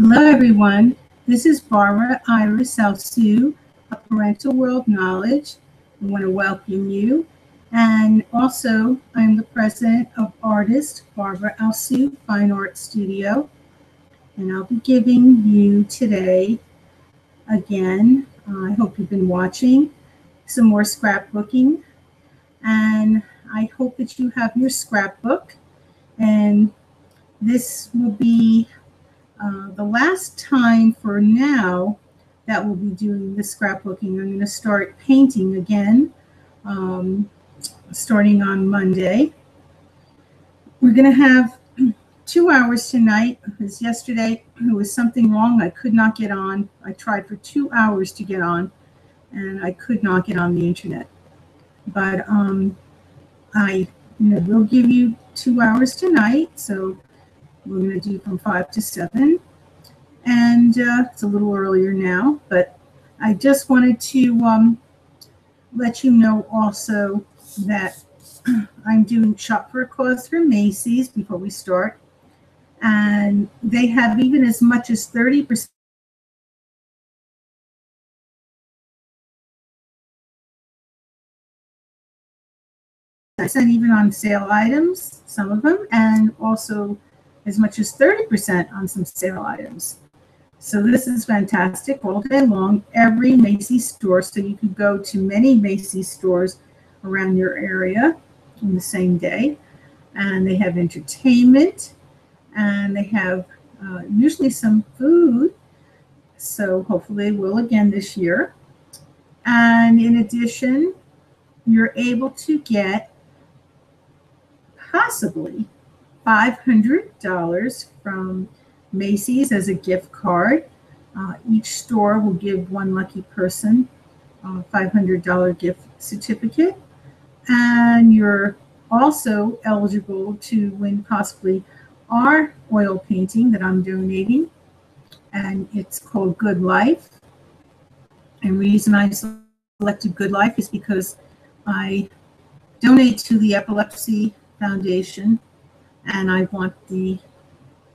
Hello, everyone. This is Barbara Iris Alsue of Parental World Knowledge. I want to welcome you. And also, I'm the president of Artist Barbara Alsue Fine Art Studio. And I'll be giving you today, again, I hope you've been watching, some more scrapbooking. And I hope that you have your scrapbook. And this will be the last time for now that we'll be doing the scrapbooking. I'm going to start painting again, starting on Monday. We're going to have 2 hours tonight, because yesterday there was something wrong. I could not get on. I tried for 2 hours to get on, and I could not get on the internet. But I will give you 2 hours tonight, so we're going to do from 5 to 7. And it's a little earlier now, but I just wanted to let you know also that I'm doing Shop for a Cause for Macy's before we start. And they have even as much as 30% even on sale items, some of them, and also as much as 30% on some sale items. So this is fantastic all day long, every Macy's store. So you could go to many Macy's stores around your area on the same day. And they have entertainment, and they have usually some food. So hopefully they will again this year. And in addition, you're able to get possibly $500 from Macy's as a gift card. Each store will give one lucky person a $500 gift certificate. And you're also eligible to win possibly our oil painting that I'm donating. And it's called Good Life. And the reason I selected Good Life is because I donate to the Epilepsy Foundation, and I want the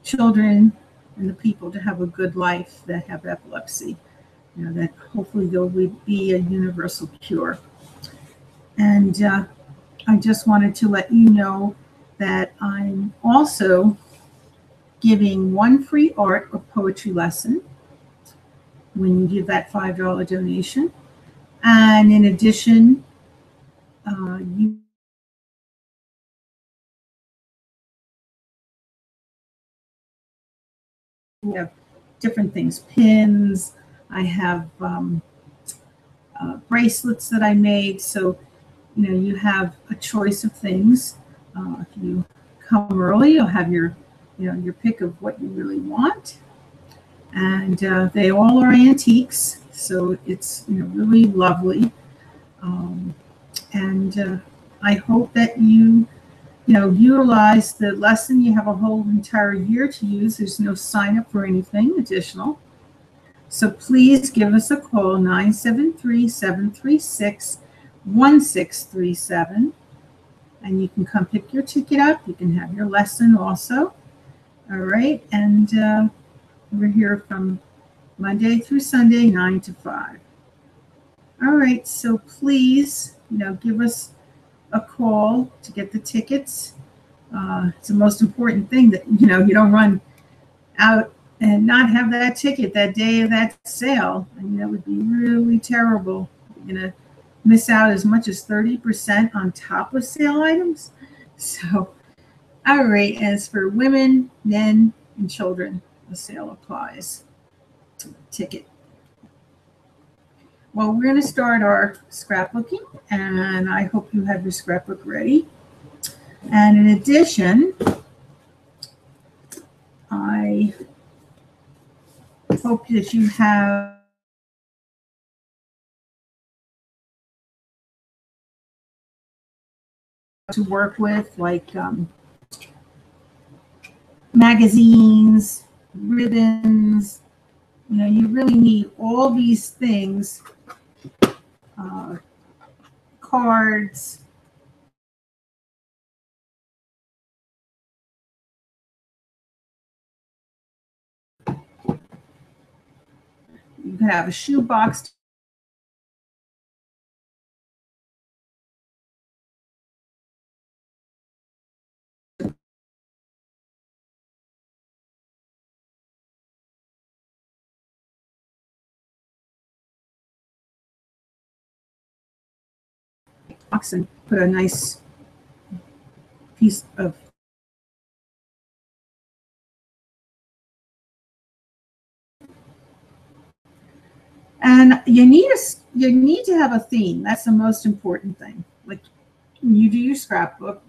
children and the people to have a good life that have epilepsy. That hopefully there will be a universal cure. And I just wanted to let you know that I'm also giving one free art or poetry lesson when you give that $5 donation. And in addition, you have different things, pins. I have bracelets that I made. So, you have a choice of things. If you come early, you'll have your pick of what you really want. And they all are antiques, so it's really lovely. And I hope that you utilize the lesson. You have a whole entire year to use. There's no sign up for anything additional. So please give us a call, 973-736-1637. And you can come pick your ticket up. You can have your lesson also. All right. And we're here from Monday through Sunday, 9 to 5. All right. So please, give us a call to get the tickets. It's the most important thing that, you don't run out and not have that ticket that day of that sale. I mean, that would be really terrible. You're going to miss out as much as 30% on top of sale items. So, all right, as for women, men, and children, the sale applies to the ticket. Well, we're going to start our scrapbooking, and I hope you have your scrapbook ready. And in addition, I hope that you have to work with, like magazines, ribbons. You really need all these things, cards. You could have a shoebox. And put a nice piece of and you need to have a theme. That's the most important thing. Like when you do your scrapbook,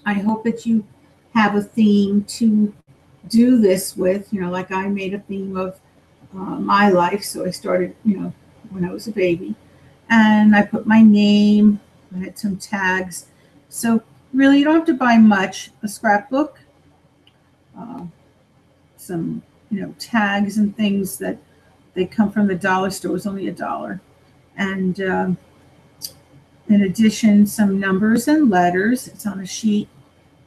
I hope that you have a theme to do this with. You know, like I made a theme of my life, so I started, you know, when I was a baby, and I put my name. I had some tags. So really, you don't have to buy much. A scrapbook, some, you know, tags and things that they come from the dollar store. It's only $1, and in addition, some numbers and letters. It's on a sheet.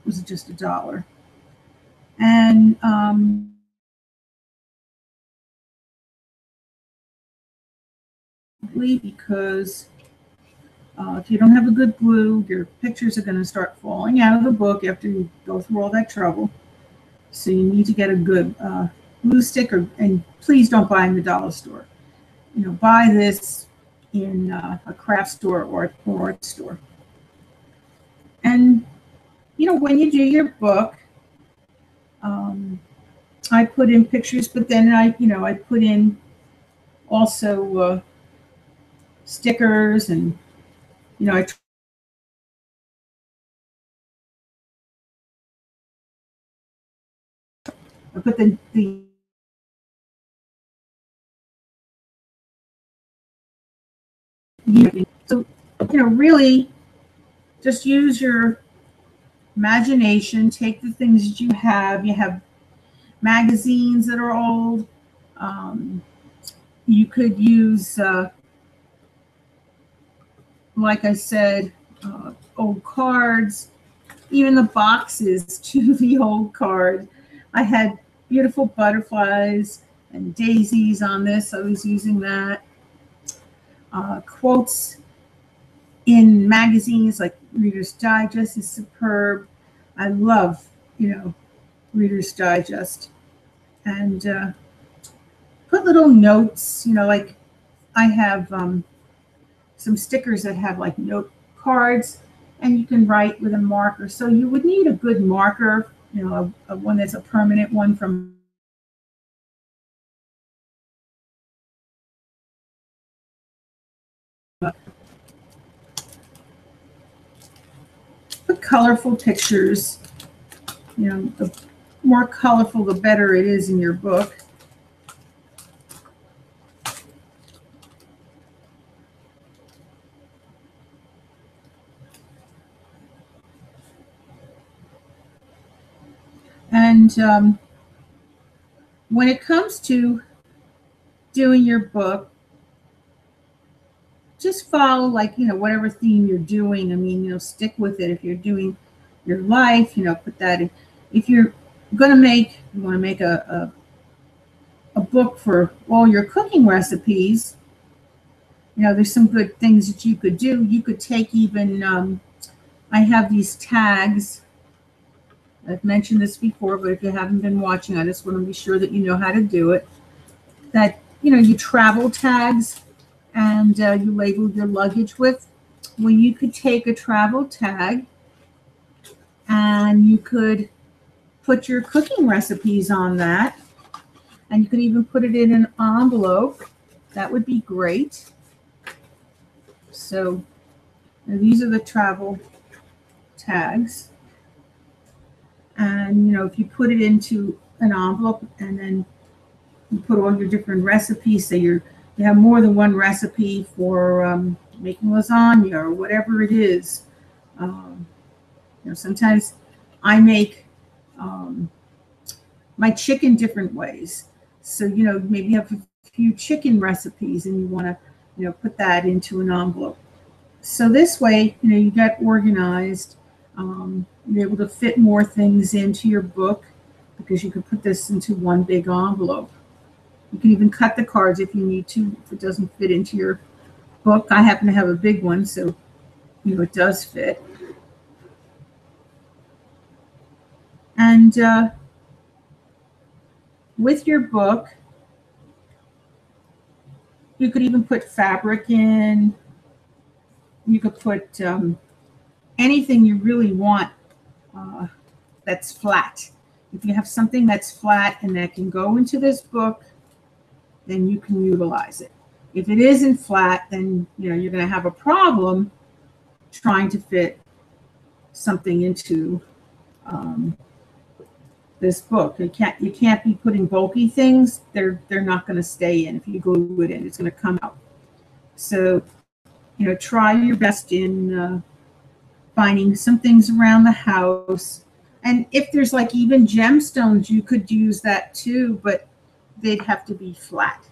It was just $1, and because if you don't have a good glue, your pictures are going to start falling out of the book after you go through all that trouble. So you need to get a good glue stick, and please don't buy in the dollar store. You know, buy this in a craft store or art store. And you know, when you do your book, I put in pictures, but then I put in also stickers, and you know, I put the so you know, really just use your imagination. Take the things that you have. You have magazines that are old. You could use, like I said, old cards, even the boxes to the old card. I had beautiful butterflies and daisies on this. I was using that. Quotes in magazines like Reader's Digest is superb. I love, you know, Reader's Digest. And put little notes, you know, like I have some stickers that have like note cards, and you can write with a marker. So you would need a good marker, you know, a one that's a permanent one from put colorful pictures. You know, the more colorful, the better it is in your book. And when it comes to doing your book, just follow, like, you know, whatever theme you're doing. I mean, you know, stick with it. If you're doing your life, you know, put that in. If you're going to make, you want to make a book for all your cooking recipes, you know, there's some good things that you could do. You could take even, I have these tags. I've mentioned this before, but if you haven't been watching, I just want to be sure that you know how to do it. That, you know, you travel tags, and you label your luggage with. Well, you could take a travel tag, and you could put your cooking recipes on that, and you could even put it in an envelope. That would be great. So these are the travel tags. And, you know, if you put it into an envelope and then you put all your different recipes, say you have more than one recipe for making lasagna or whatever it is. You know, sometimes I make my chicken different ways. So, you know, maybe you have a few chicken recipes and you want to, you know, put that into an envelope. So this way, you know, you get organized. You're able to fit more things into your book because you can put this into one big envelope. You can even cut the cards if you need to, if it doesn't fit into your book. I happen to have a big one, so it does fit. And with your book, you could even put fabric in. You could put anything you really want that's flat. If you have something that's flat and that can go into this book, then you can utilize it. If it isn't flat, then you're going to have a problem trying to fit something into this book. You can't be putting bulky things. They're not going to stay in. If you glue it in, it's going to come out. So try your best in finding some things around the house. And if there's like even gemstones, you could use that too, but they'd have to be flat.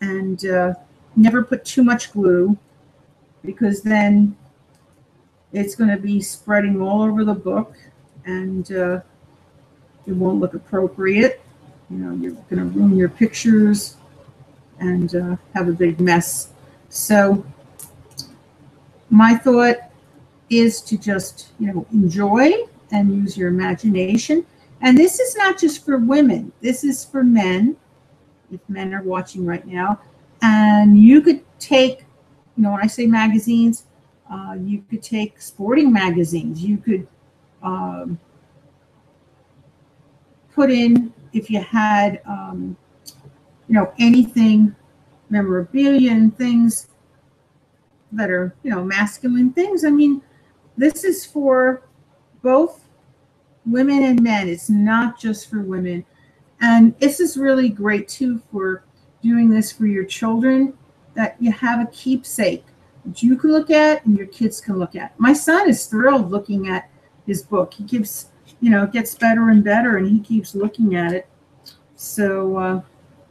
And never put too much glue, because then it's going to be spreading all over the book, and it won't look appropriate. You're going to ruin your pictures and have a big mess. So my thought is to just enjoy and use your imagination. And this is not just for women. This is for men, if men are watching right now. And you could take, when I say magazines, you could take sporting magazines. You could put in, if you had, anything, memorabilia and things that are, masculine things. I mean, this is for both women and men. It's not just for women. And this is really great too for doing this for your children, that you have a keepsake that you can look at and your kids can look at. My son is thrilled looking at his book. He keeps, it gets better and better, and he keeps looking at it. So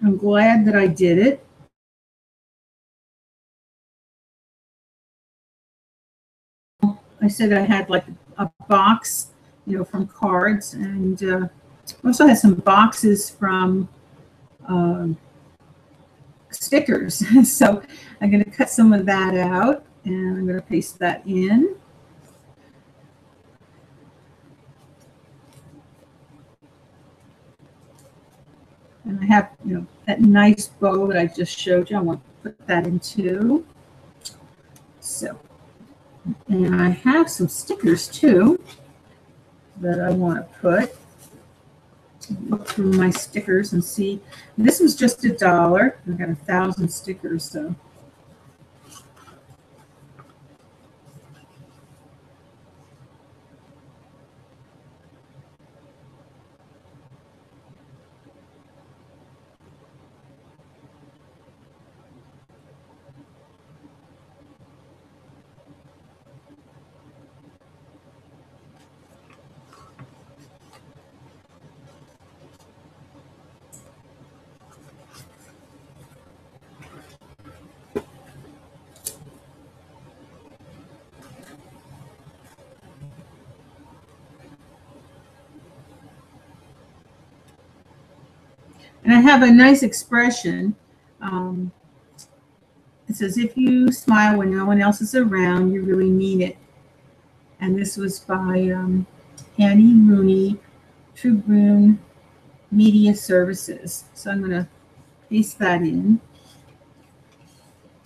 I'm glad that I did it. I said I had like a box, from cards, and also had some boxes from stickers. So I'm going to cut some of that out, and I'm going to paste that in. And I have, that nice bow that I just showed you. I want to put that in too. So, and I have some stickers too that I want to put. Look through my stickers and see. This was just $1. I've got 1,000 stickers, so. And I have a nice expression. It says, if you smile when no one else is around, you really mean it. And this was by Annie Rooney, Tribune Media Services. So I'm going to paste that in.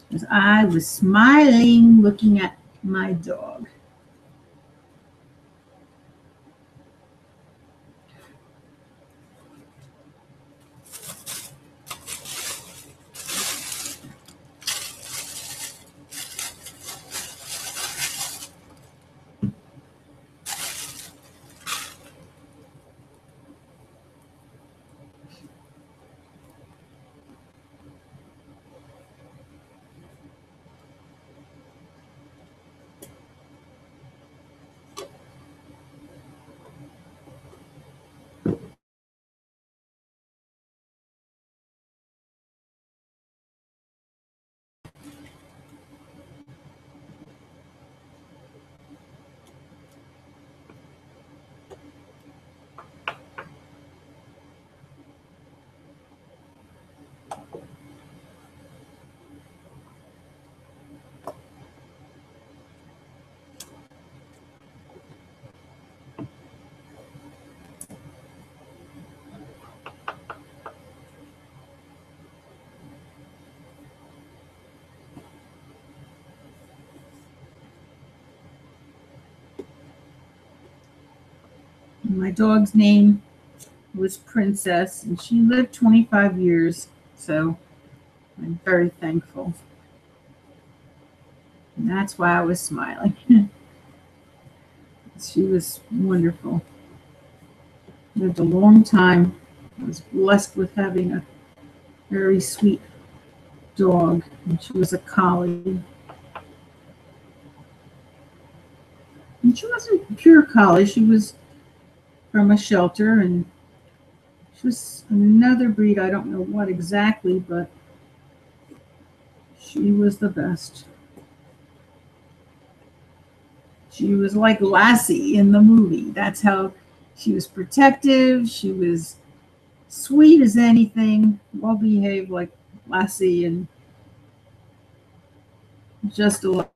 Because I was smiling looking at my dog. My dog's name was Princess, and she lived 25 years, so I'm very thankful. And that's why I was smiling. She was wonderful. Lived a long time. I was blessed with having a very sweet dog, and she was a collie. And she wasn't a pure collie. She was from a shelter, and she was another breed. I don't know what exactly, but she was the best. She was like Lassie in the movie. That's how she was protective. She was sweet as anything, well behaved like Lassie, and just a lot.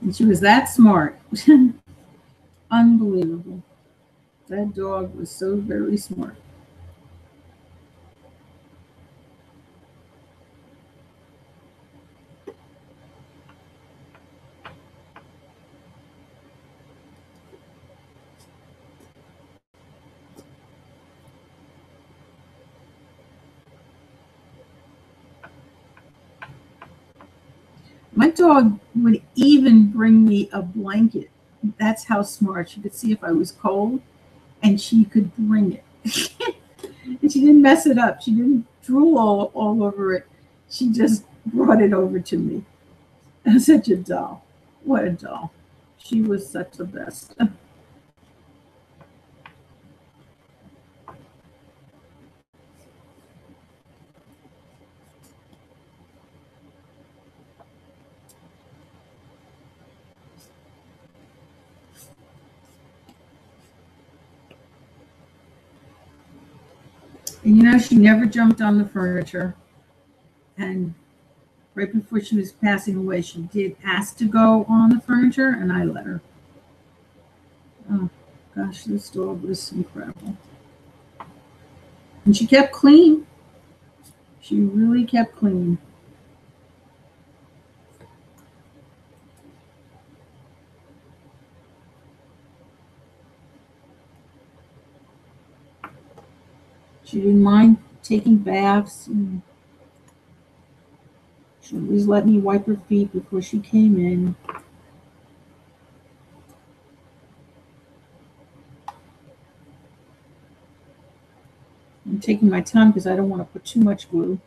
And she was that smart. Unbelievable. That dog was so very smart. My dog would even bring me a blanket. That's how smart. She could see if I was cold, and she could bring it. And she didn't mess it up. She didn't drool all over it. She just brought it over to me. Such a doll. What a doll. She was such the best. And she never jumped on the furniture. And right before she was passing away, she did ask to go on the furniture, and I let her. Oh, gosh, this dog was incredible. And she kept clean. She really kept clean. She didn't mind taking baths. And she always let me wipe her feet before she came in. I'm taking my time because I don't want to put too much glue.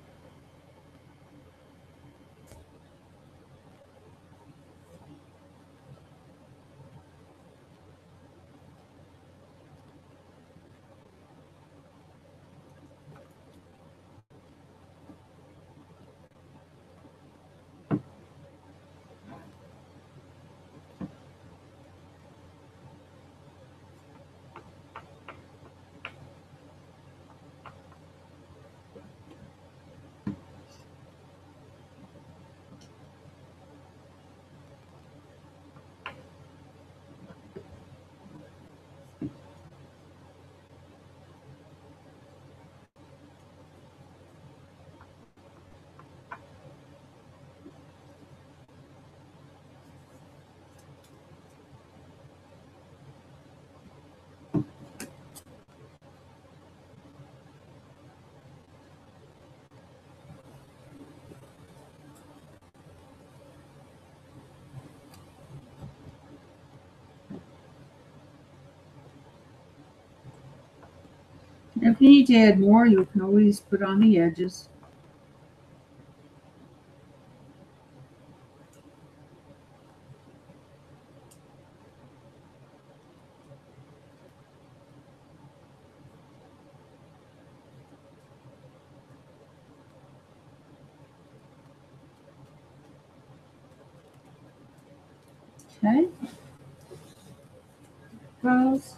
If you need to add more, you can always put on the edges. Okay. Goes.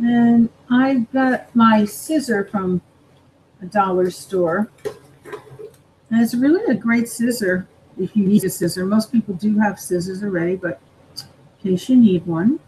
And I got my scissor from a dollar store. And it's really a great scissor if you need a scissor. Most people do have scissors already, but in case you need one.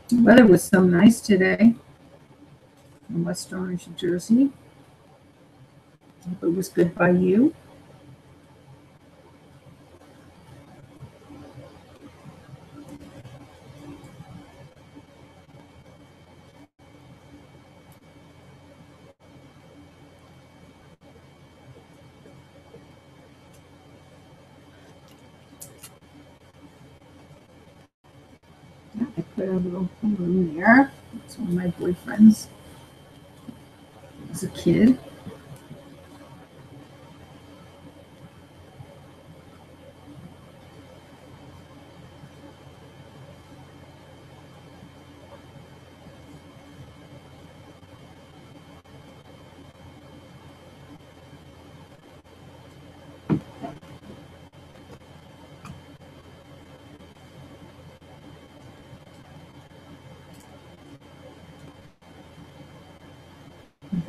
The weather was so nice today in West Orange, New Jersey. Hope it was good by you. Yeah, I put a little balloon there. It's one of my boyfriends as a kid.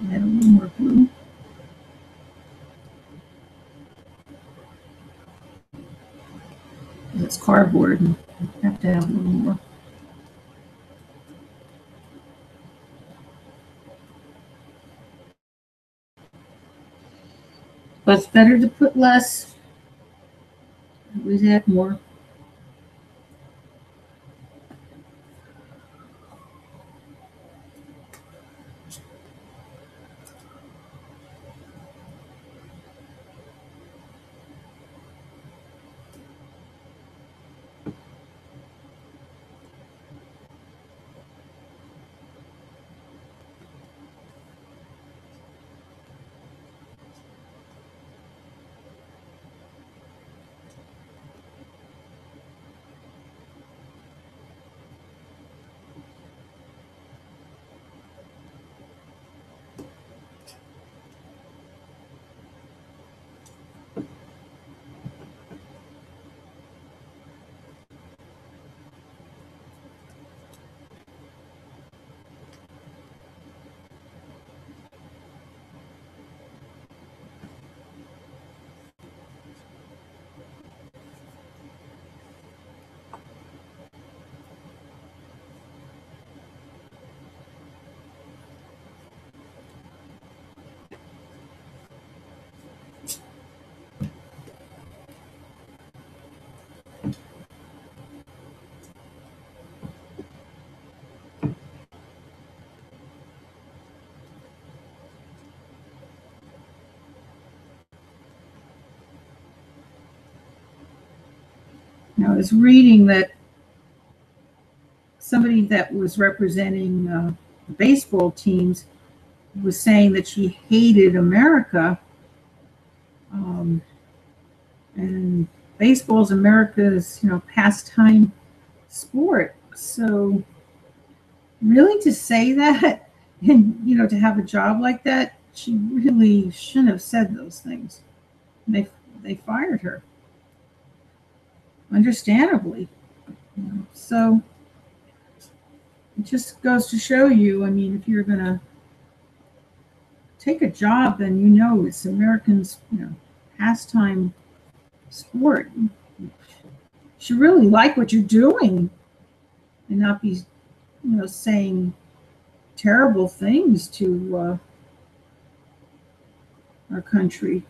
Add a little more glue. It's cardboard, and you have to have a little more. But it's better to put less. Always add more. I was reading that somebody that was representing baseball teams was saying that she hated America, um, and baseball's America's pastime sport. So really, to say that, and to have a job like that, she really shouldn't have said those things. They fired her, understandably. So it just goes to show you. I mean, if you're gonna take a job, then it's Americans, pastime sport. You should really like what you're doing and not be, saying terrible things to our country.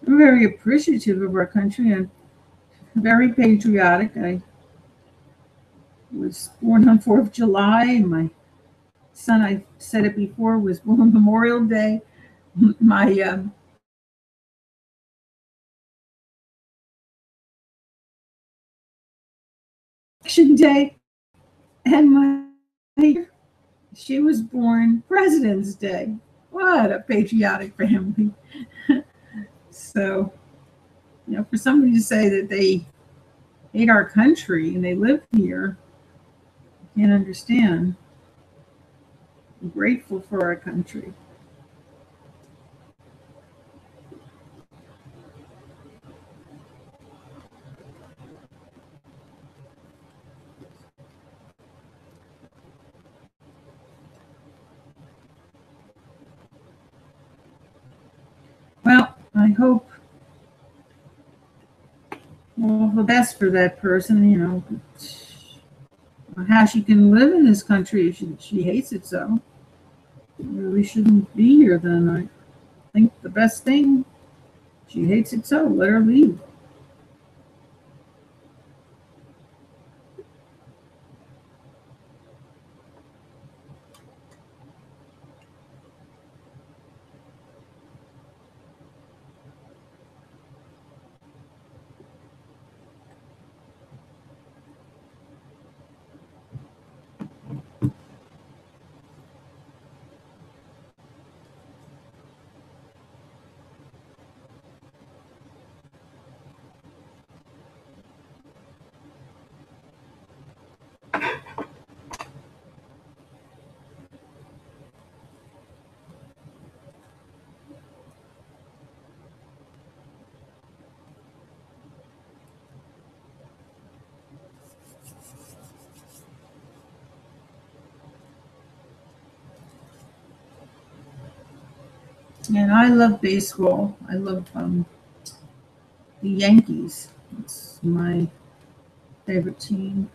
I'm very appreciative of our country and very patriotic. I was born on 4th of July. My son, I said it before, was born on Memorial Day. My Election Day, and she was born President's Day. What a patriotic family. So, for somebody to say that they hate our country and they live here, I can't understand. I'm grateful for our country. Well, I hope all the best for that person, how she can live in this country if she hates it so. Really shouldn't be here then. I think the best thing, she hates it so, let her leave. And I love baseball. I love the Yankees. It's my favorite team.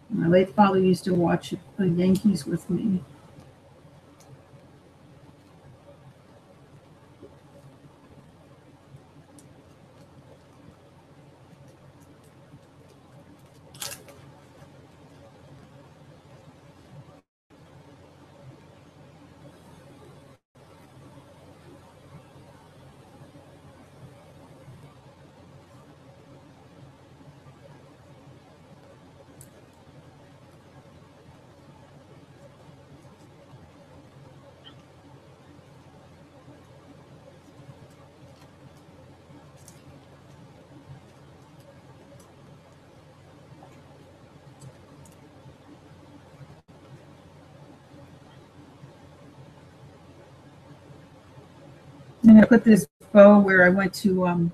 My late father used to watch the Yankees with me. And I put this bow where I went to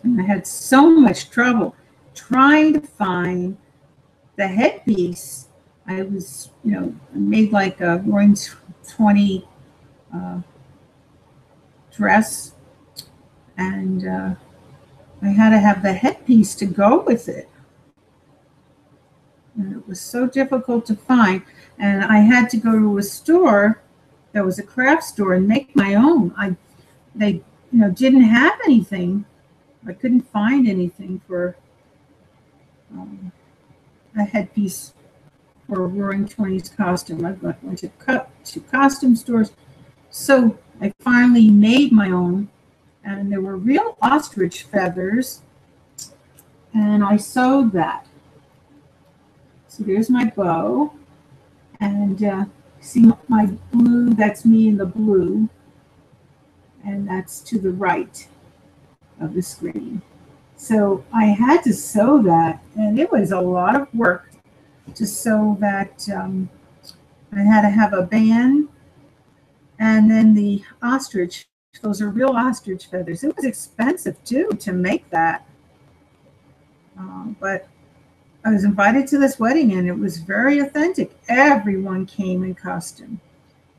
And I had so much trouble trying to find the headpiece. I was, made like a Roaring 20 uh, dress, and I had to have the headpiece to go with it. And it was so difficult to find. And I had to go to a store that was a craft store and make my own. They didn't have anything. I couldn't find anything for a headpiece for a Roaring Twenties costume. I went to costume stores. So I finally made my own, and there were real ostrich feathers, and I sewed that. So there's my bow, and see my blue, that's me in the blue, and that's to the right of the screen. So I had to sew that, and it was a lot of work to sew that. I had to have a band, and then the ostrich, those are real ostrich feathers. It was expensive too to make that. But I was invited to this wedding, and it was very authentic. Everyone came in costume.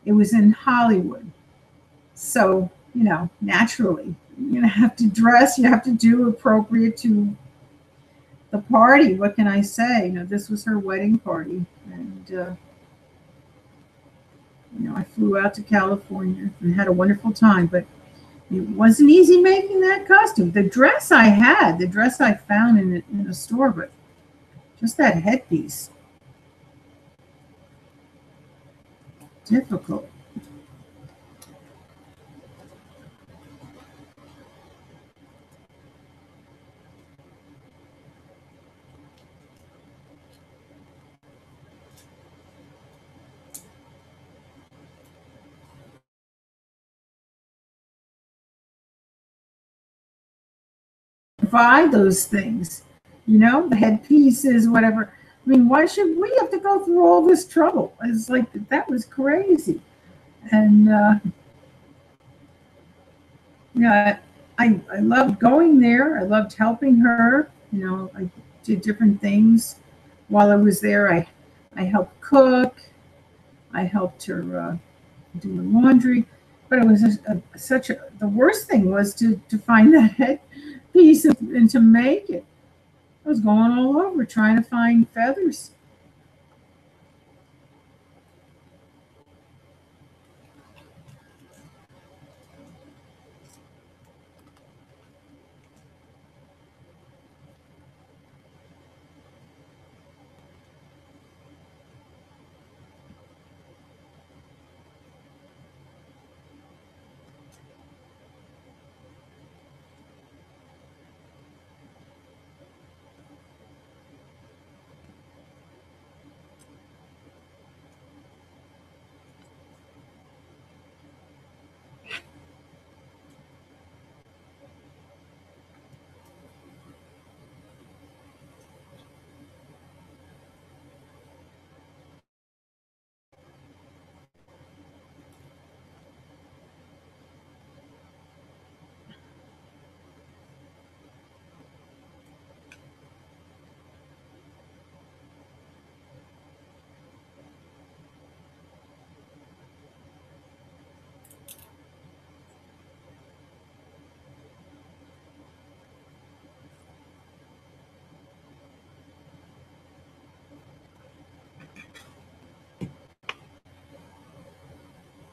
It was in Hollywood. So, naturally, you have to dress, you have to do appropriate to the party. What can I say? This was her wedding party. And, I flew out to California and had a wonderful time. But it wasn't easy making that costume. The dress I found in a store, but just that headpiece, difficult. Provide those things, the headpieces, whatever. I mean, why should we have to go through all this trouble? It's like, that was crazy. And, I loved going there. I loved helping her. I did different things while I was there. I helped cook. I helped her do the laundry. But it was the worst thing was to find that headpiece and to make it. I was going all over trying to find feathers.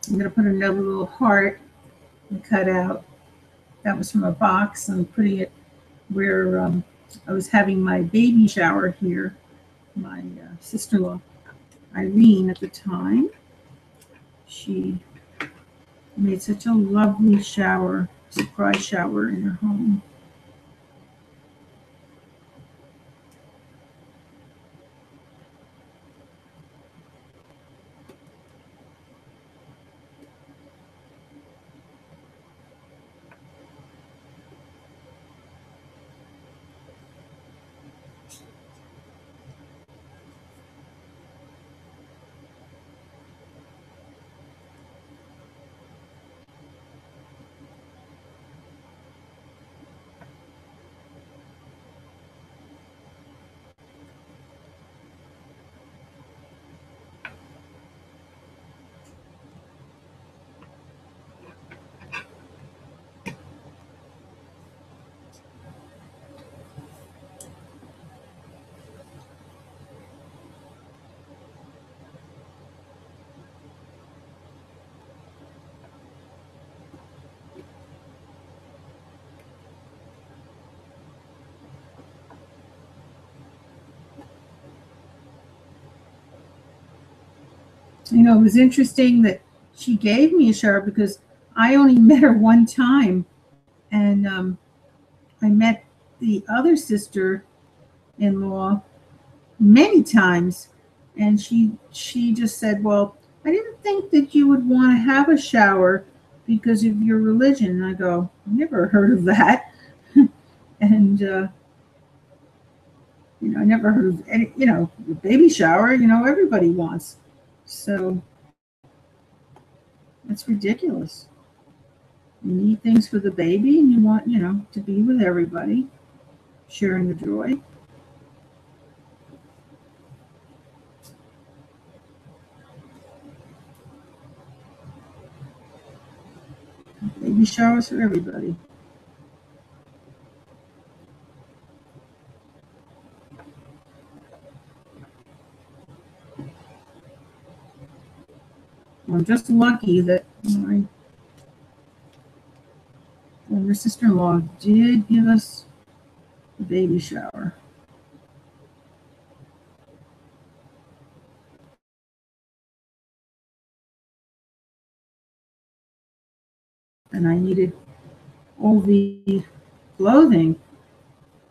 I'm going to put another little heart and cut out. That was from a box. I'm putting it where I was having my baby shower here. My sister-in-law, Irene, at the time, she made such a lovely shower, surprise shower in her home. You know, it was interesting that she gave me a shower because I only met her one time, and I met the other sister-in-law many times, and she just said, "Well, I didn't think that you would want to have a shower because of your religion." And I go, "Never heard of that," and you know, I never heard of any, you know, a baby shower. You know, everybody wants. So it's ridiculous. You need things for the baby, and you want, you know, to be with everybody, sharing the joy. Baby showers for everybody. I'm just lucky that my former sister-in-law did give us a baby shower. And I needed all the clothing,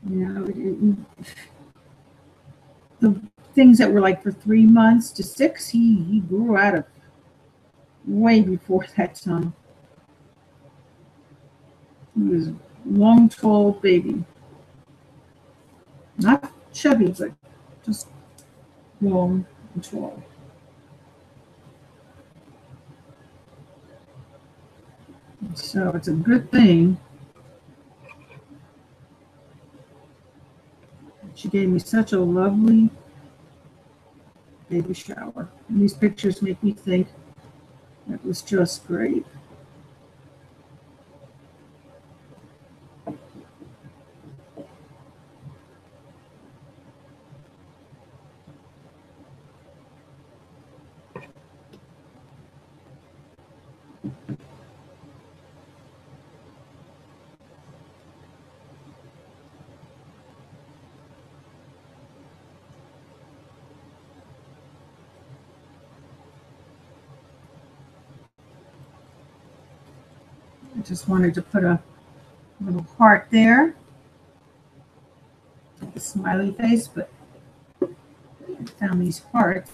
you know, the things that were like for 3 months to 6, he grew out of way before that time. He was a long, tall baby. Not chubby, but just long and tall. So it's a good thing she gave me such a lovely baby shower. And these pictures make me think it was just great. I just wanted to put a little heart there, a smiley face, but I found these hearts.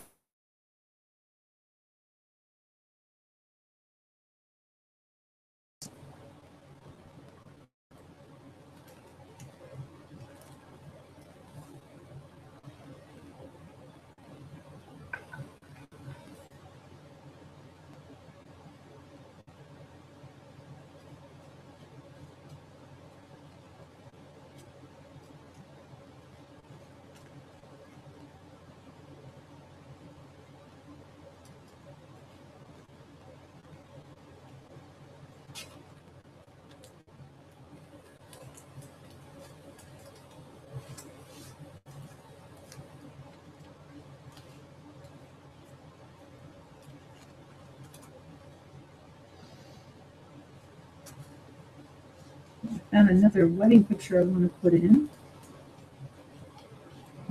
And another wedding picture I want to put in.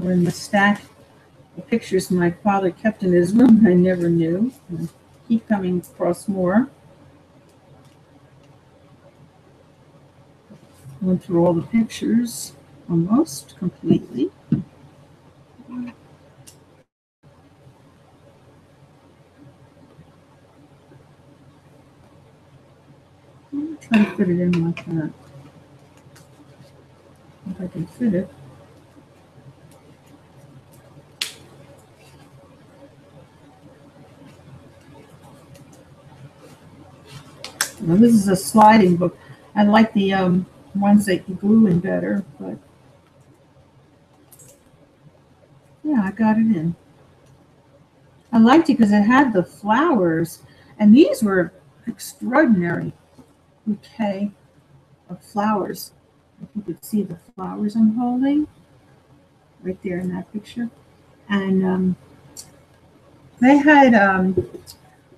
Or in the stack of pictures my father kept in his room I never knew. I keep coming across more. Went through all the pictures almost completely. I'm trying to fit it in like that. If I can fit it. Well, this is a sliding book. I like the ones that you glue in better, but yeah, I got it in. I liked it because it had the flowers, and these were extraordinary bouquet of flowers. If you could see the flowers I'm holding right there in that picture. And they had a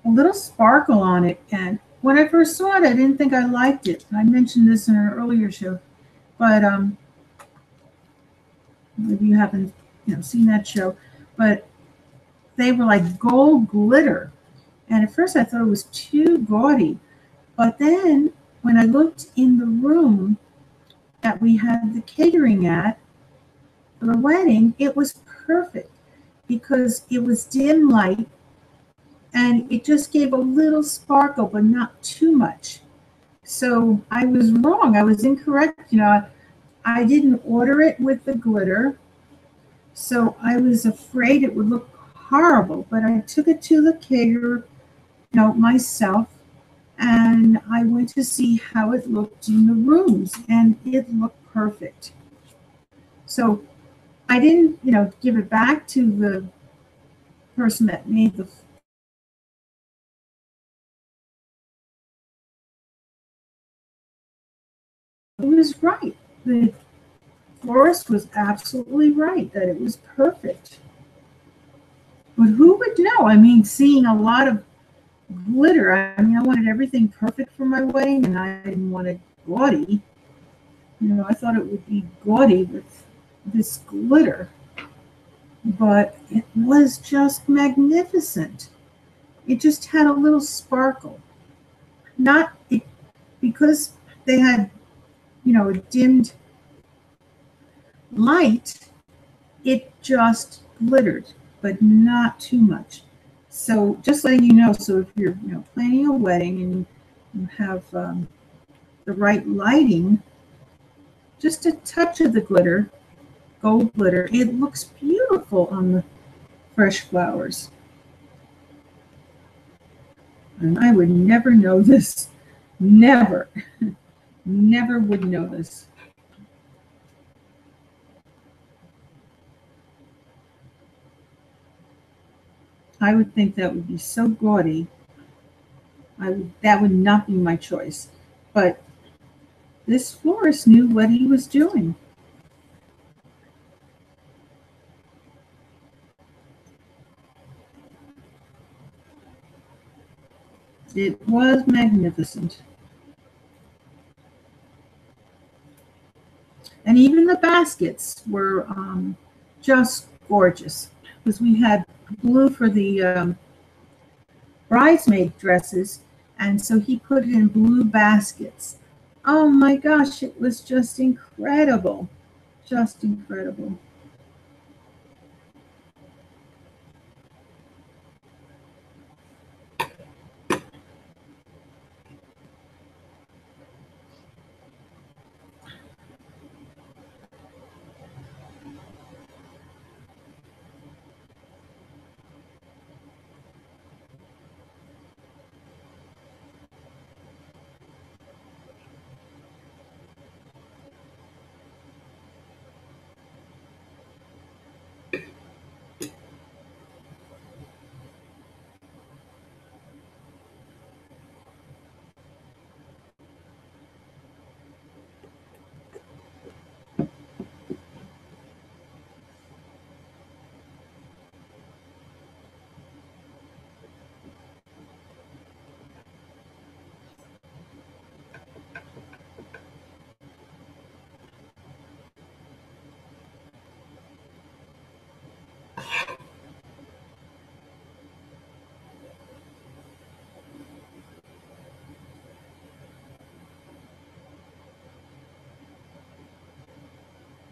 little sparkle on it. And when I first saw it, I didn't think I liked it. I mentioned this in an earlier show, but maybe you haven't, you know, seen that show. But they were like gold glitter. And at first I thought it was too gaudy. But then when I looked in the room that we had the catering at for the wedding, it was perfect because it was dim light and it just gave a little sparkle, but not too much. So I was wrong. I was incorrect. I didn't order it with the glitter. So I was afraid it would look horrible, but I took it to the caterer, myself, and I went to see how it looked in the rooms, and it looked perfect. So I didn't, give it back to the person that made the. It was right. The florist was absolutely right that it was perfect. But who would know? I mean, seeing a lot of glitter. I mean, I wanted everything perfect for my wedding, and I didn't want it gaudy. I thought it would be gaudy with this glitter, but it was just magnificent. It just had a little sparkle. Not it, because they had, a dimmed light, it just glittered, but not too much. So just letting you know, so if you're, planning a wedding and you have the right lighting, just a touch of the glitter, gold glitter, it looks beautiful on the fresh flowers. And I would never know this. Never. Never would know this. I would think that would be so gaudy. That would not be my choice. But this florist knew what he was doing. It was magnificent. And even the baskets were just gorgeous, because we had blue for the bridesmaid dresses, and so he put it in blue baskets. Oh my gosh, it was just incredible. Just incredible.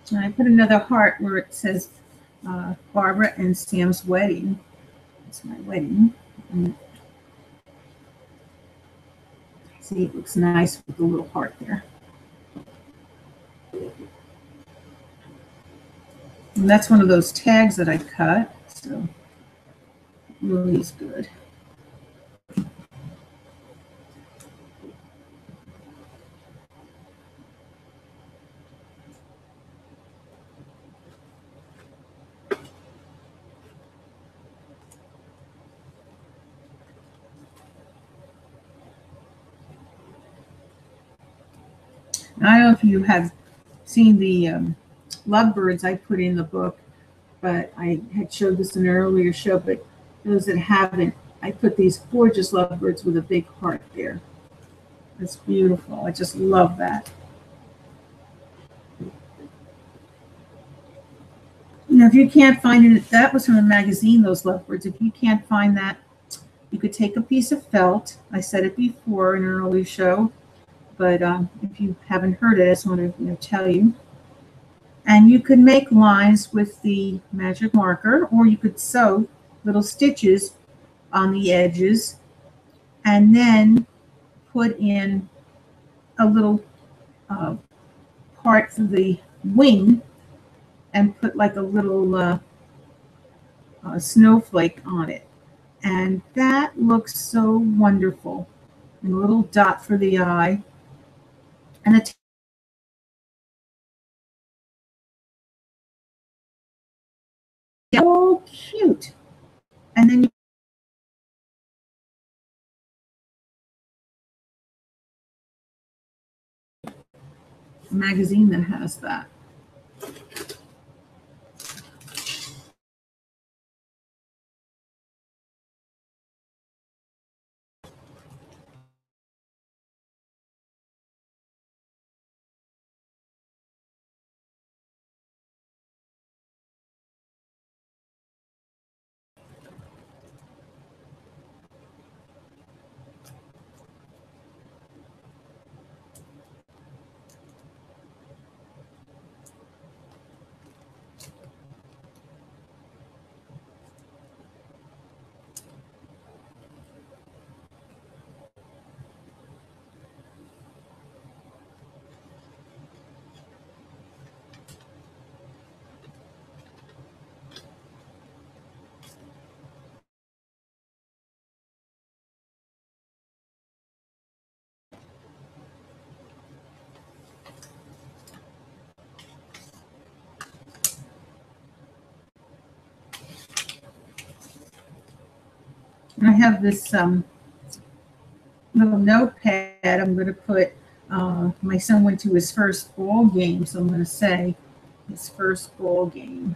And I put another heart where it says Barbara and Sam's wedding. It's my wedding. And see, it looks nice with the little heart there. And that's one of those tags that I cut, so it really is good. I don't know if you have seen the lovebirds I put in the book, but I had showed this in an earlier show, but those that haven't, I put these gorgeous lovebirds with a big heart there. It's beautiful. I just love that. If you can't find it, that was from a magazine, those lovebirds. If you can't find that, you could take a piece of felt. I said it before in an earlier show, but if you haven't heard it, I just want to tell you. And you could make lines with the magic marker, or you could sew little stitches on the edges and then put in a little part for the wing and put like a little snowflake on it. And that looks so wonderful. And a little dot for the eye. And it's so cute. And then a magazine that has that. And I have this little notepad. I'm going to put, my son went to his first ball game, so I'm going to say his first ball game.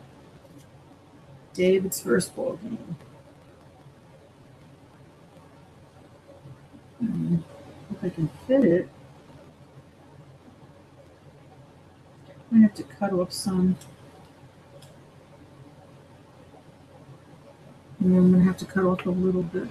David's first ball game. If I can fit it. I'm going to have to cut off some. And I'm going to have to cut off a little bit.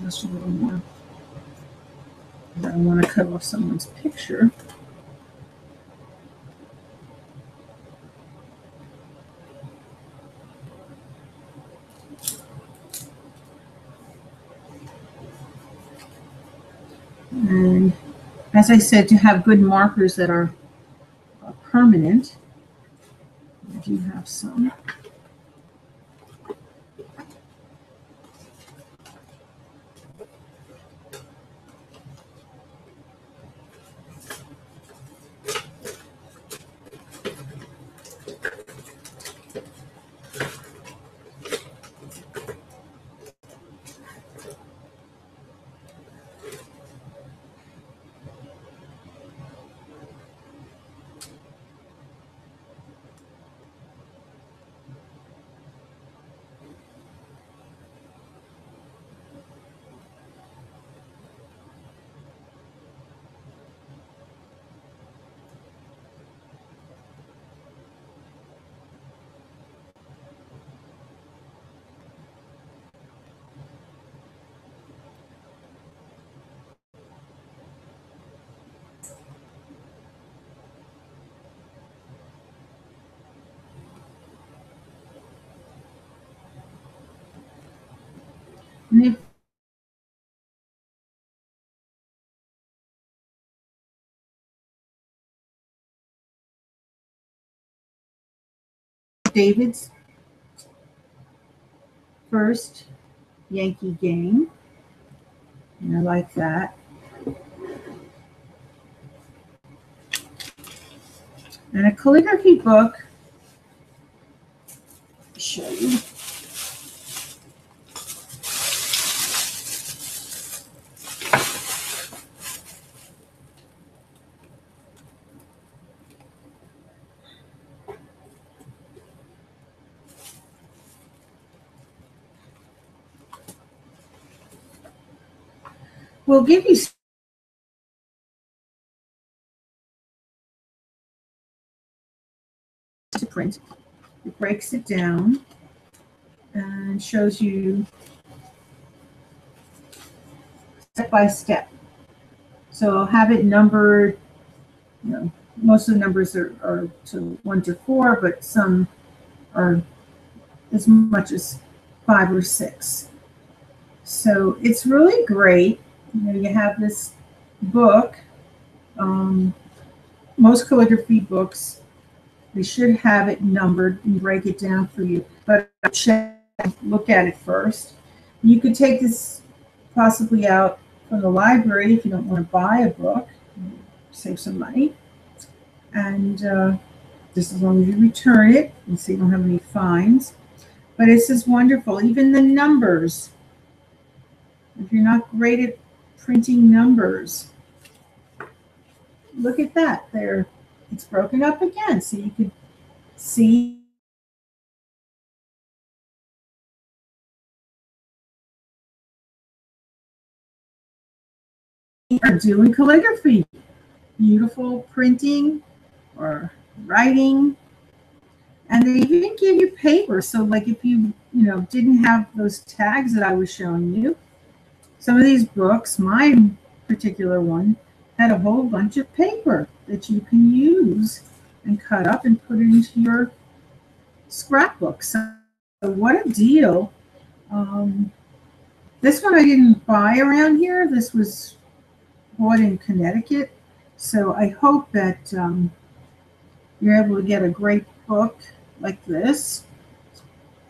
Just a little more. I want to cut off someone's picture. And as I said, to have good markers that are permanent, I do have some. And if David's first Yankee game, and I like that. And a calligraphy book, I'll show you. We'll give you to print. It breaks it down and shows you step by step. So I'll have it numbered. Most of the numbers are to 1 to 4, but some are as much as 5 or 6. So it's really great. You have this book. Most calligraphy books, they should have it numbered and break it down for you. But look at it first. You could take this possibly out from the library if you don't want to buy a book. Save some money. And just as long as you return it and so you don't have any fines. But it's just wonderful. Even the numbers. If you're not great at printing numbers, look at that. There, it's broken up again, so you could see. Are doing calligraphy, beautiful printing or writing, and they even give you paper. So, like if you didn't have those tags that I was showing you, some of these books, my particular one, had a whole bunch of paper that you can use and cut up and put it into your scrapbook. So what a deal. This one I didn't buy around here. This was bought in Connecticut. So I hope that you're able to get a great book like this.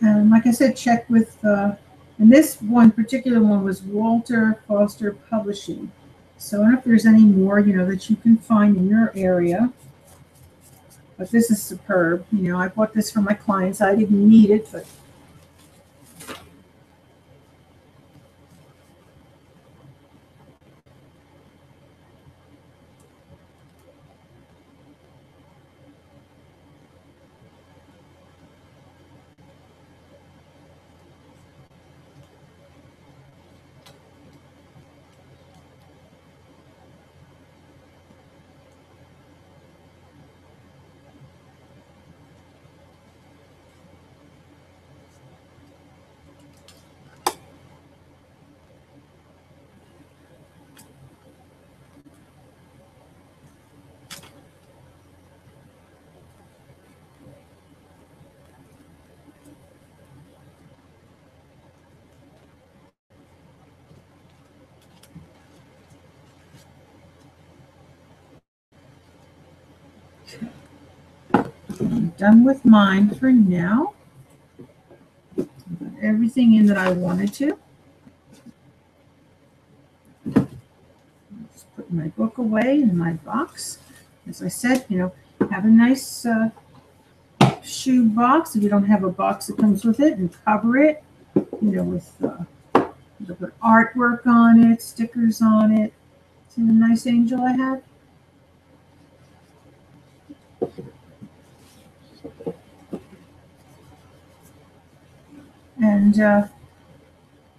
And like I said, check with, and this one particular one was Walter Foster Publishing. So I don't know if there's any more, that you can find in your area. But this is superb. I bought this for my clients. I didn't need it, but I'm done with mine for now. Got everything in that I wanted to. Just put my book away in my box. As I said, have a nice shoe box. If you don't have a box that comes with it, and cover it, with put artwork on it, stickers on it. See the nice angel I have? And now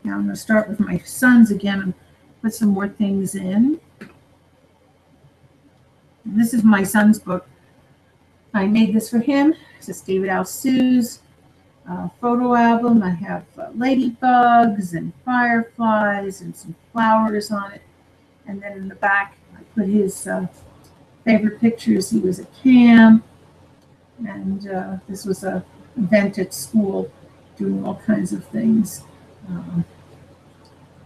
I'm going to start with my sons again and put some more things in. And this is my son's book. I made this for him. It's David Alsu's photo album. I have ladybugs and fireflies and some flowers on it. And then in the back, I put his favorite pictures. He was at camp, and this was an event at school, doing all kinds of things,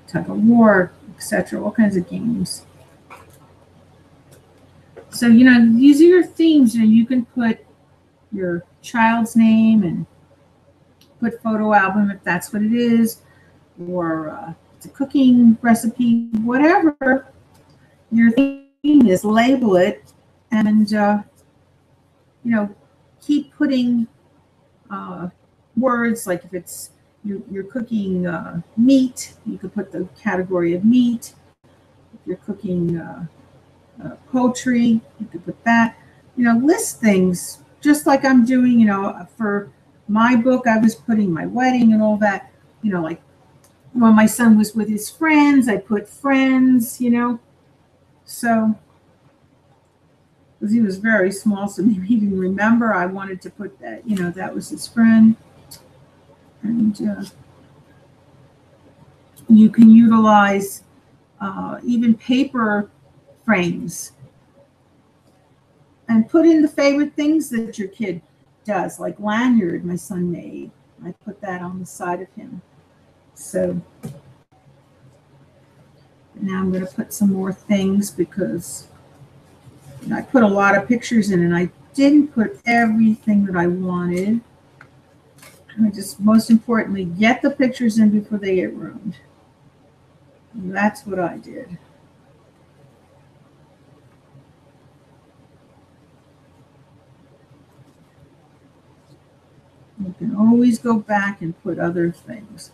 tug of war, etc., all kinds of games. So, these are your themes. You can put your child's name and put photo album if that's what it is, or it's a cooking recipe, whatever your theme is, label it, and, keep putting words, like if it's you're cooking meat, you could put the category of meat. If you're cooking poultry, you could put that. List things, just like I'm doing, for my book, I was putting my wedding and all that, like when my son was with his friends, I put friends, So, because he was very small, so maybe he didn't remember. I wanted to put that, that was his friend. And you can utilize even paper frames and put in the favorite things that your kid does, like lanyard my son made. I put that on the side of him. So now I'm going to put some more things because I put a lot of pictures in and I didn't put everything that I wanted. I just, most importantly, get the pictures in before they get ruined. And that's what I did. You can always go back and put other things.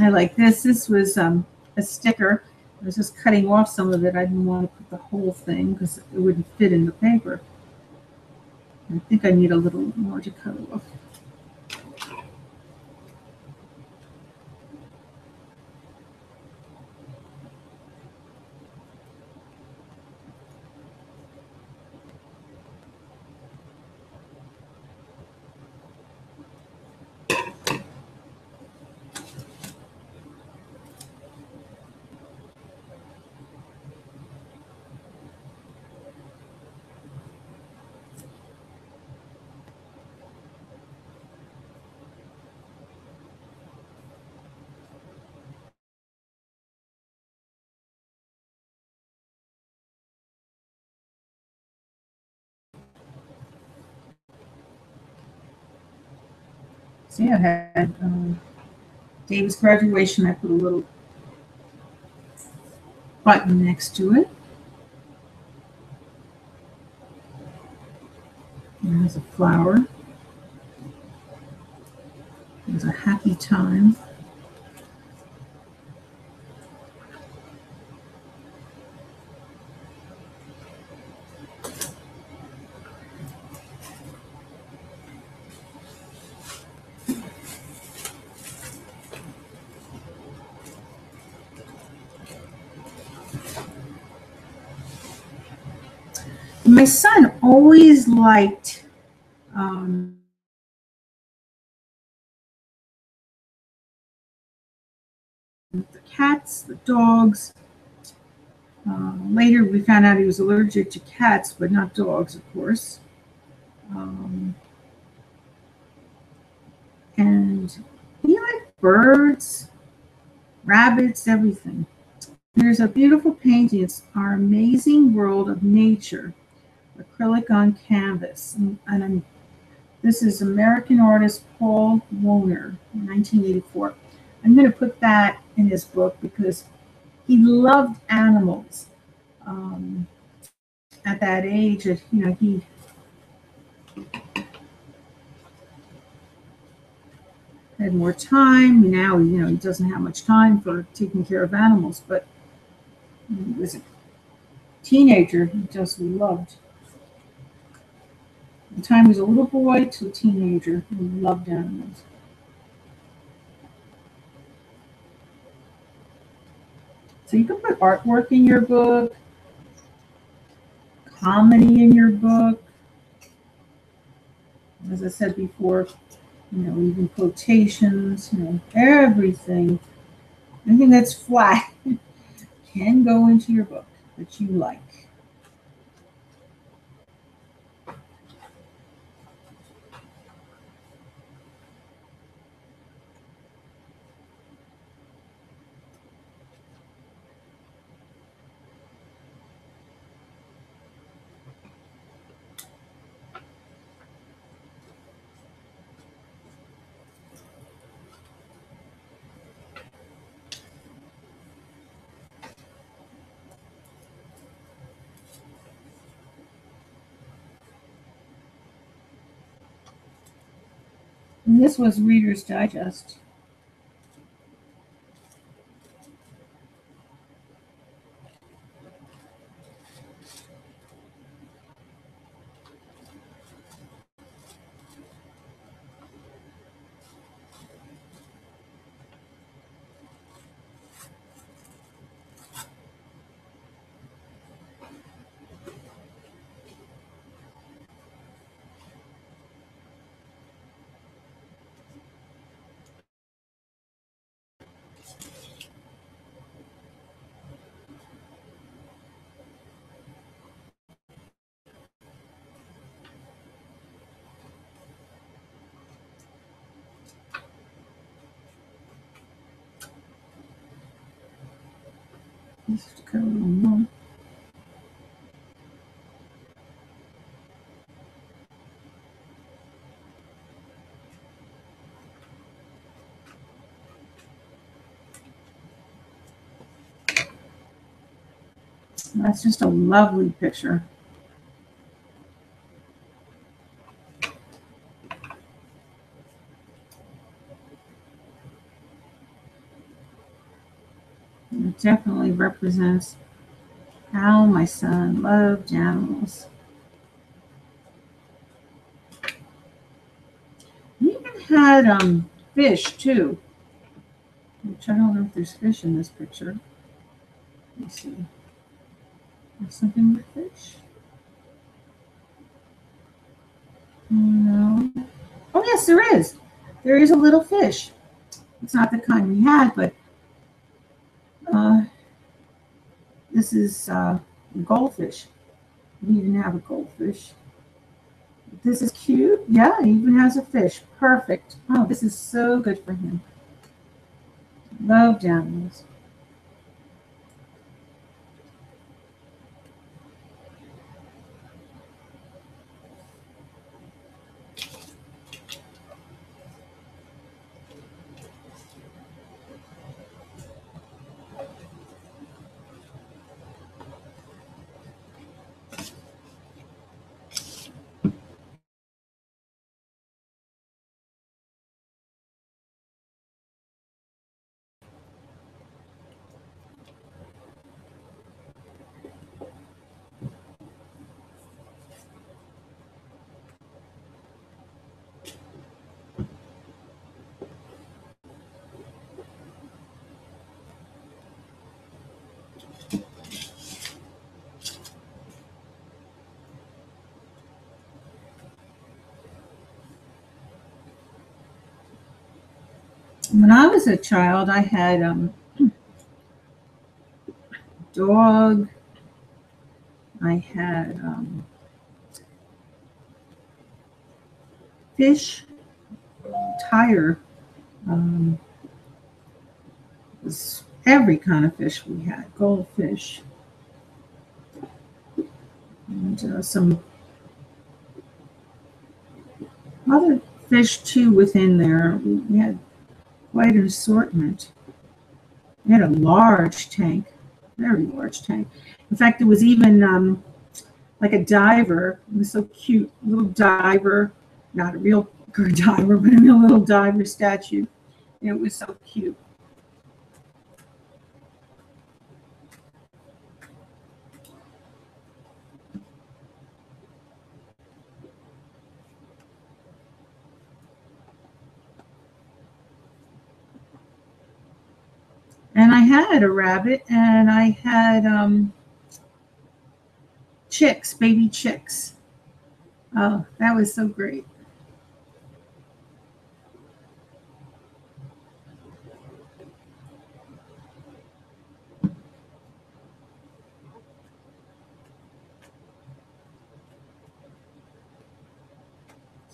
I like this. This was a sticker. I was just cutting off some of it. I didn't want to put the whole thing because it wouldn't fit in the paper. I think I need a little more to cut off. See, I had David's graduation. I put a little button next to it. It has a flower. It was a happy time. My son always liked the cats, the dogs. Later, we found out he was allergic to cats, but not dogs, of course. And he liked birds, rabbits, everything. There's a beautiful painting. It's Our Amazing World of Nature, acrylic on canvas. And this is American artist Paul Wohner, 1984. I'm going to put that in his book because he loved animals. At that age, he had more time. Now, he doesn't have much time for taking care of animals, but when he was a teenager, he just loved. From the time he was a little boy to a teenager, he loved animals. So you can put artwork in your book, comedy in your book. As I said before, even quotations, everything. Anything that's flat can go into your book that you like. And this was Reader's Digest. This is kind of a little more. That's just a lovely picture. It definitely represents how my son loved animals. He even had fish too, which I don't know if there's fish in this picture. Let me see. There's something with fish? No. Oh yes, there is. There is a little fish. It's not the kind we had, but this is goldfish. We even have a goldfish. This is cute. Yeah, he even has a fish. Perfect. Oh, this is so good for him. Loved animals. When I was a child, I had dog. I had fish, tire. Was every kind of fish we had. Goldfish. And some other fish too within there. We had quite an assortment. We had a large tank, very large tank. In fact, it was even like a diver. It was so cute, little diver, not a real diver, but a real little diver statue. It was so cute. And I had a rabbit, and I had chicks, baby chicks. Oh, that was so great.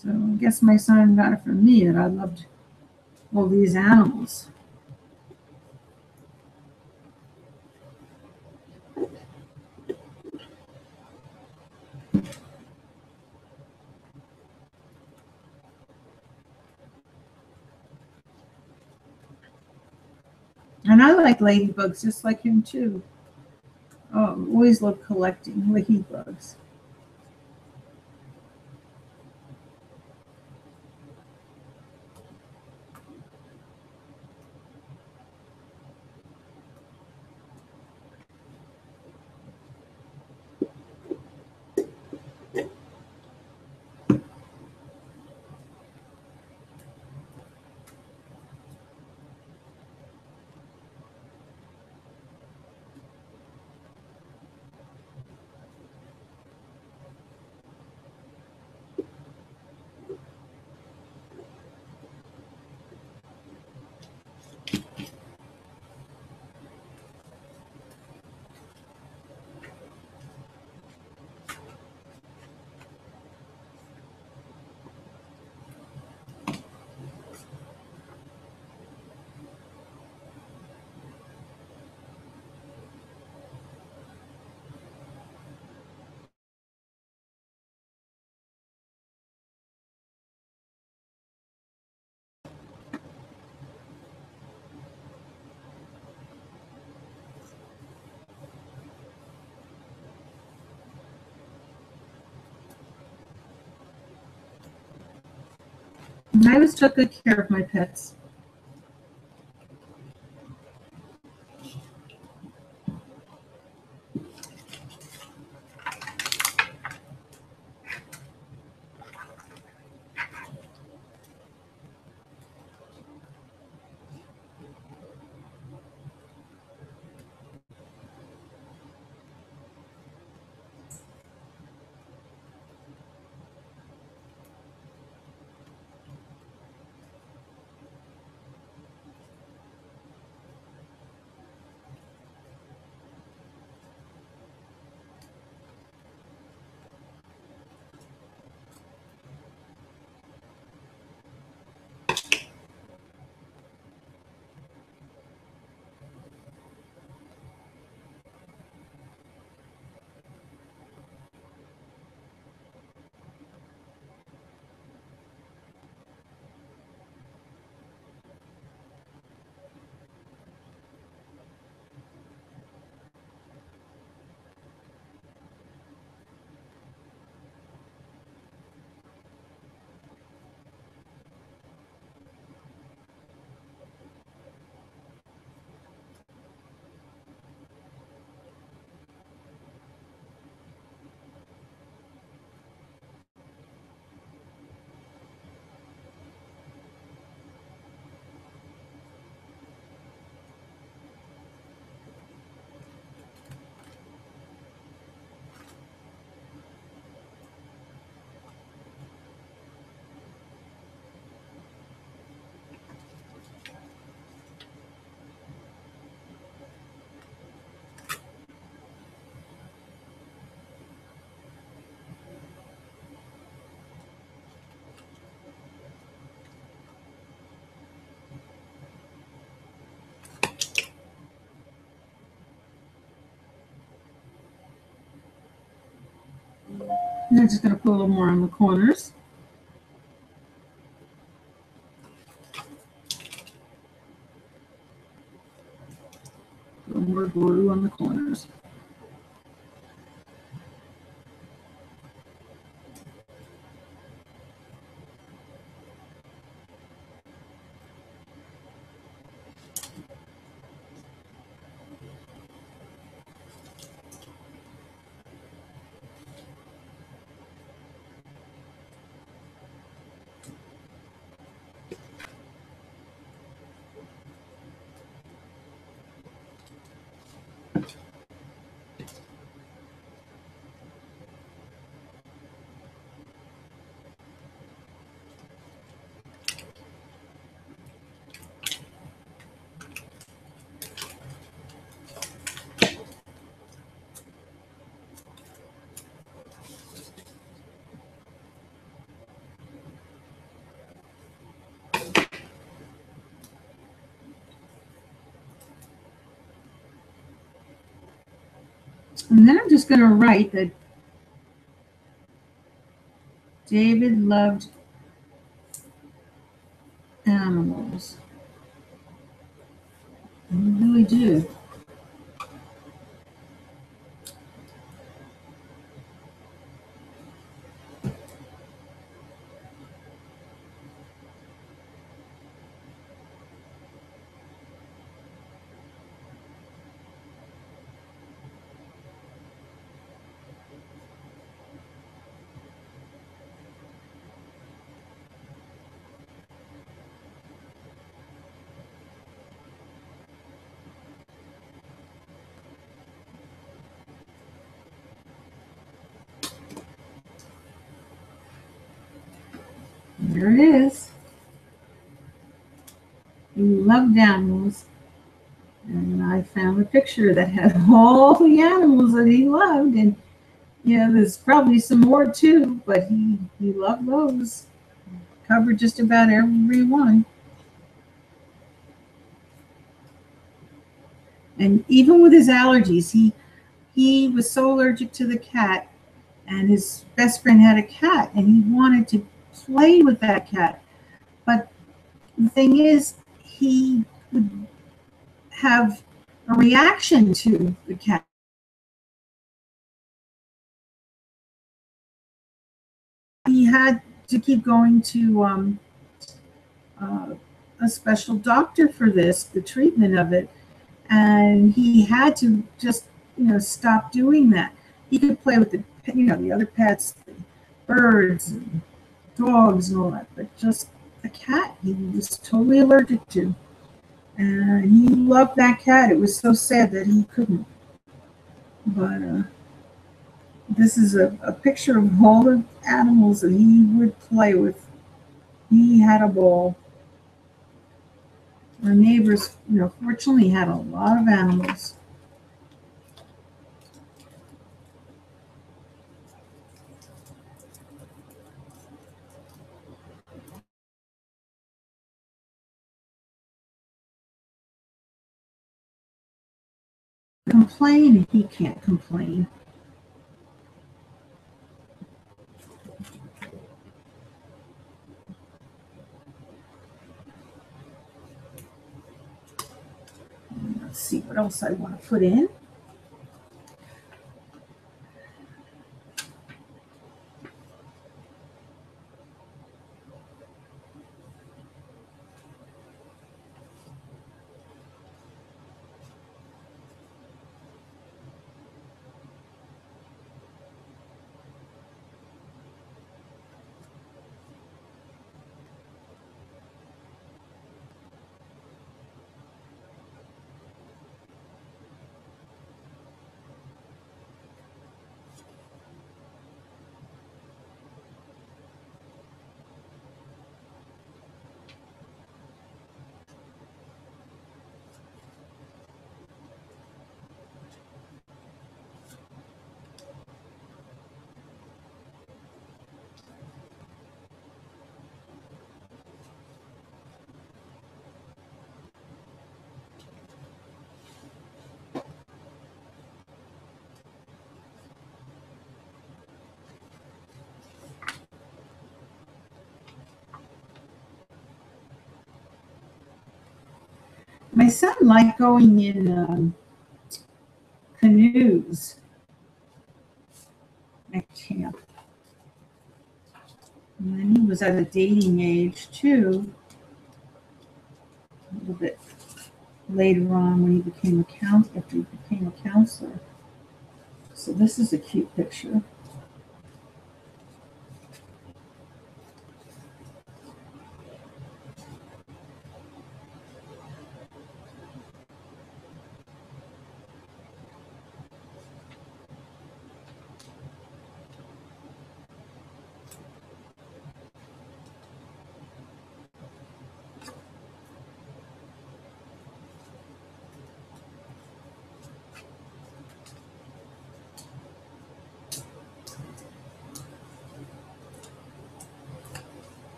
So I guess my son got it from me that I loved all these animals. And I like ladybugs just like him too. Always love collecting ladybugs. And I always took good care of my pets. And I'm just going to put a little more on the corners. A little more glue on the corners. And then I'm just going to write that David loved animals. I really do. There it is. He loved animals. And I found a picture that had all the animals that he loved. And, there's probably some more too, but he loved those. Covered just about every one. And even with his allergies, he was so allergic to the cat, and his best friend had a cat, and he wanted to play with that cat. But the thing is, he would have a reaction to the cat. He had to keep going to a special doctor for this, the treatment of it, and he had to just stop doing that. He could play with the other pets, the birds and dogs and all that, but just the cat he was totally allergic to. And he loved that cat. It was so sad that he couldn't. But this is a picture of all the animals that he would play with. He had a ball. Our neighbors, fortunately had a lot of animals. Complain, and he can't complain. Let's see what else I want to put in. My son liked going in canoes at camp. And then he was at a dating age too, a little bit later on when he became a counselor. So this is a cute picture.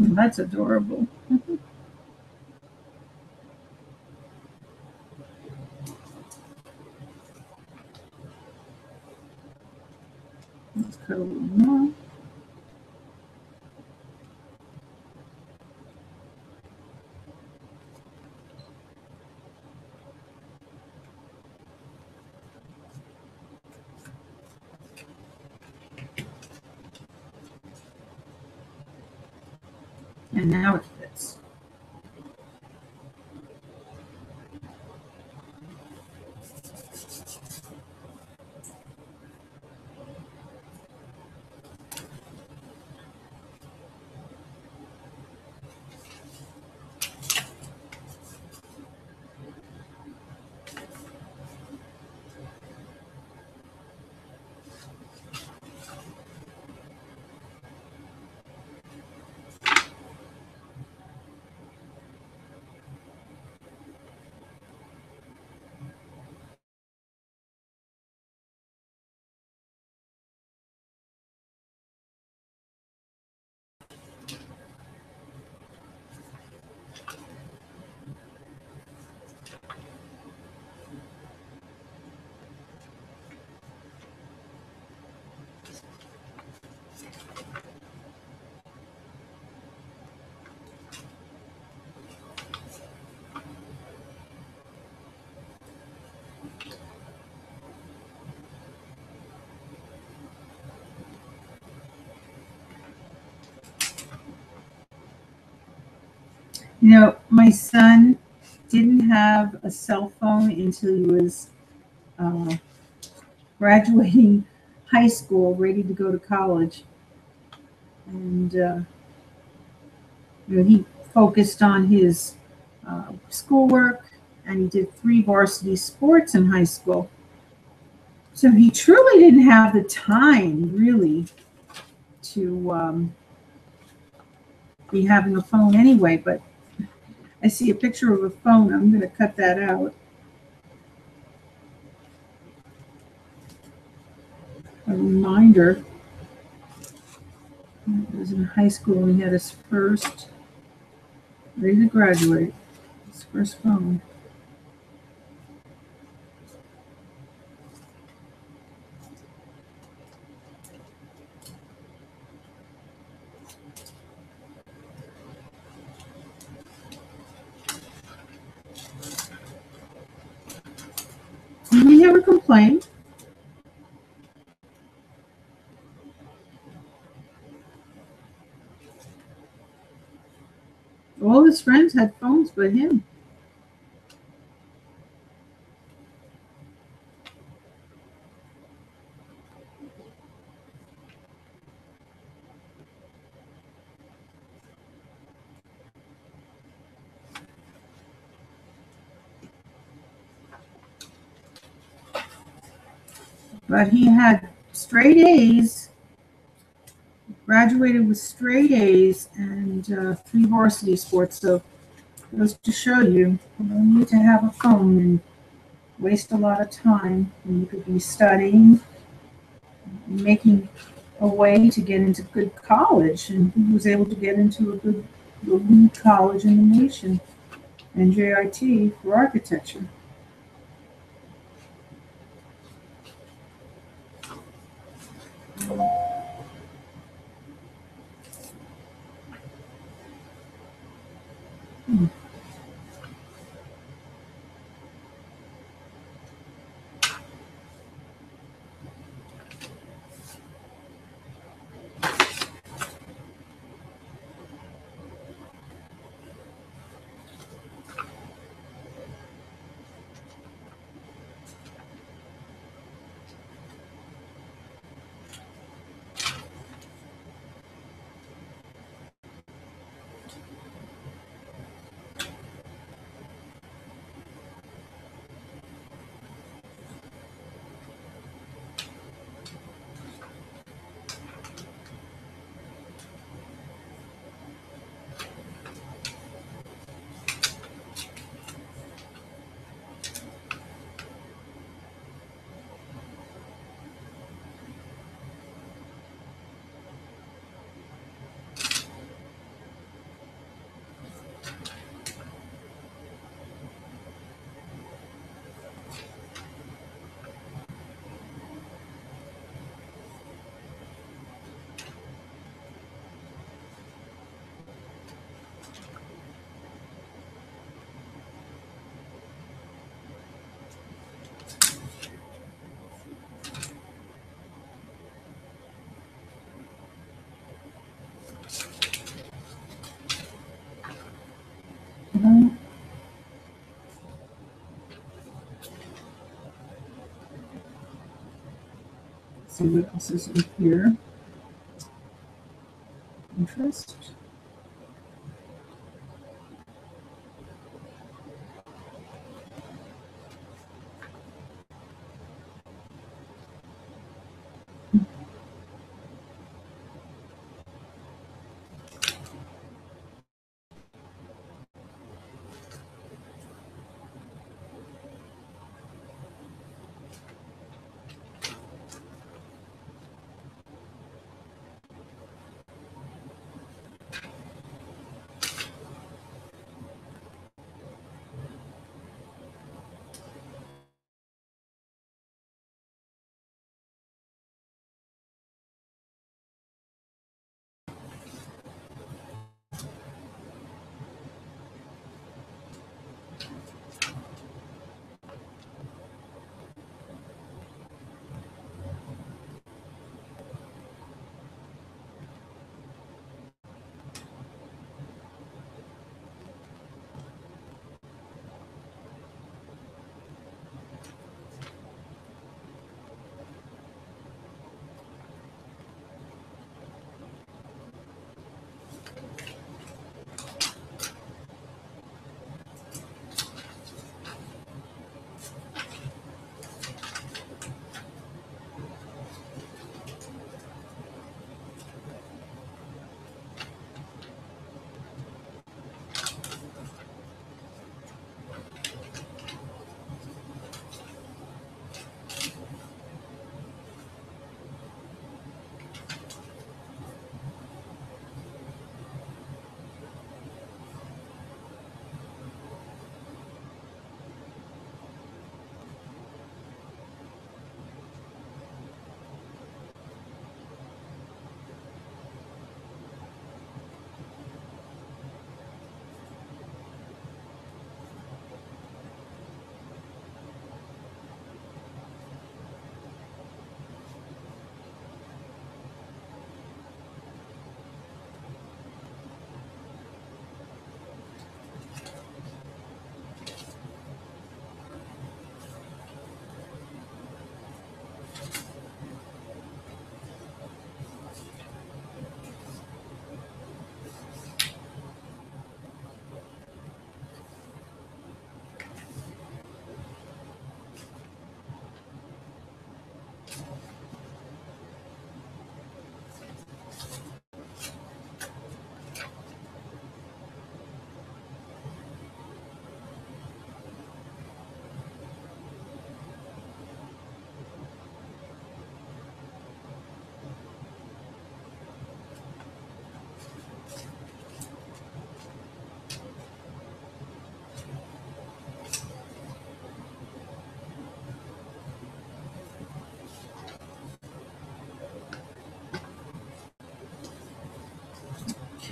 That's adorable. Let's cut a little more. And now it fits. You know, my son didn't have a cell phone until he was uh, graduating high school, ready to go to college. And you know, he focused on his schoolwork, and he did 3 varsity sports in high school. So he truly didn't have the time, really, to be having a phone anyway. But I see a picture of a phone. I'm going to cut that out. A reminder. He was in high school and he had his first, ready to graduate, his first phone. And he never complained. All his friends had phones but him. But he had straight A's, graduated with straight A's, and 3 varsity sports. So it goes to show you don't need to have a phone and waste a lot of time when you could be studying, making a way to get into good college. And he was able to get into a good, the lead college in the nation, NJIT, for architecture. see what else is in here. Interest.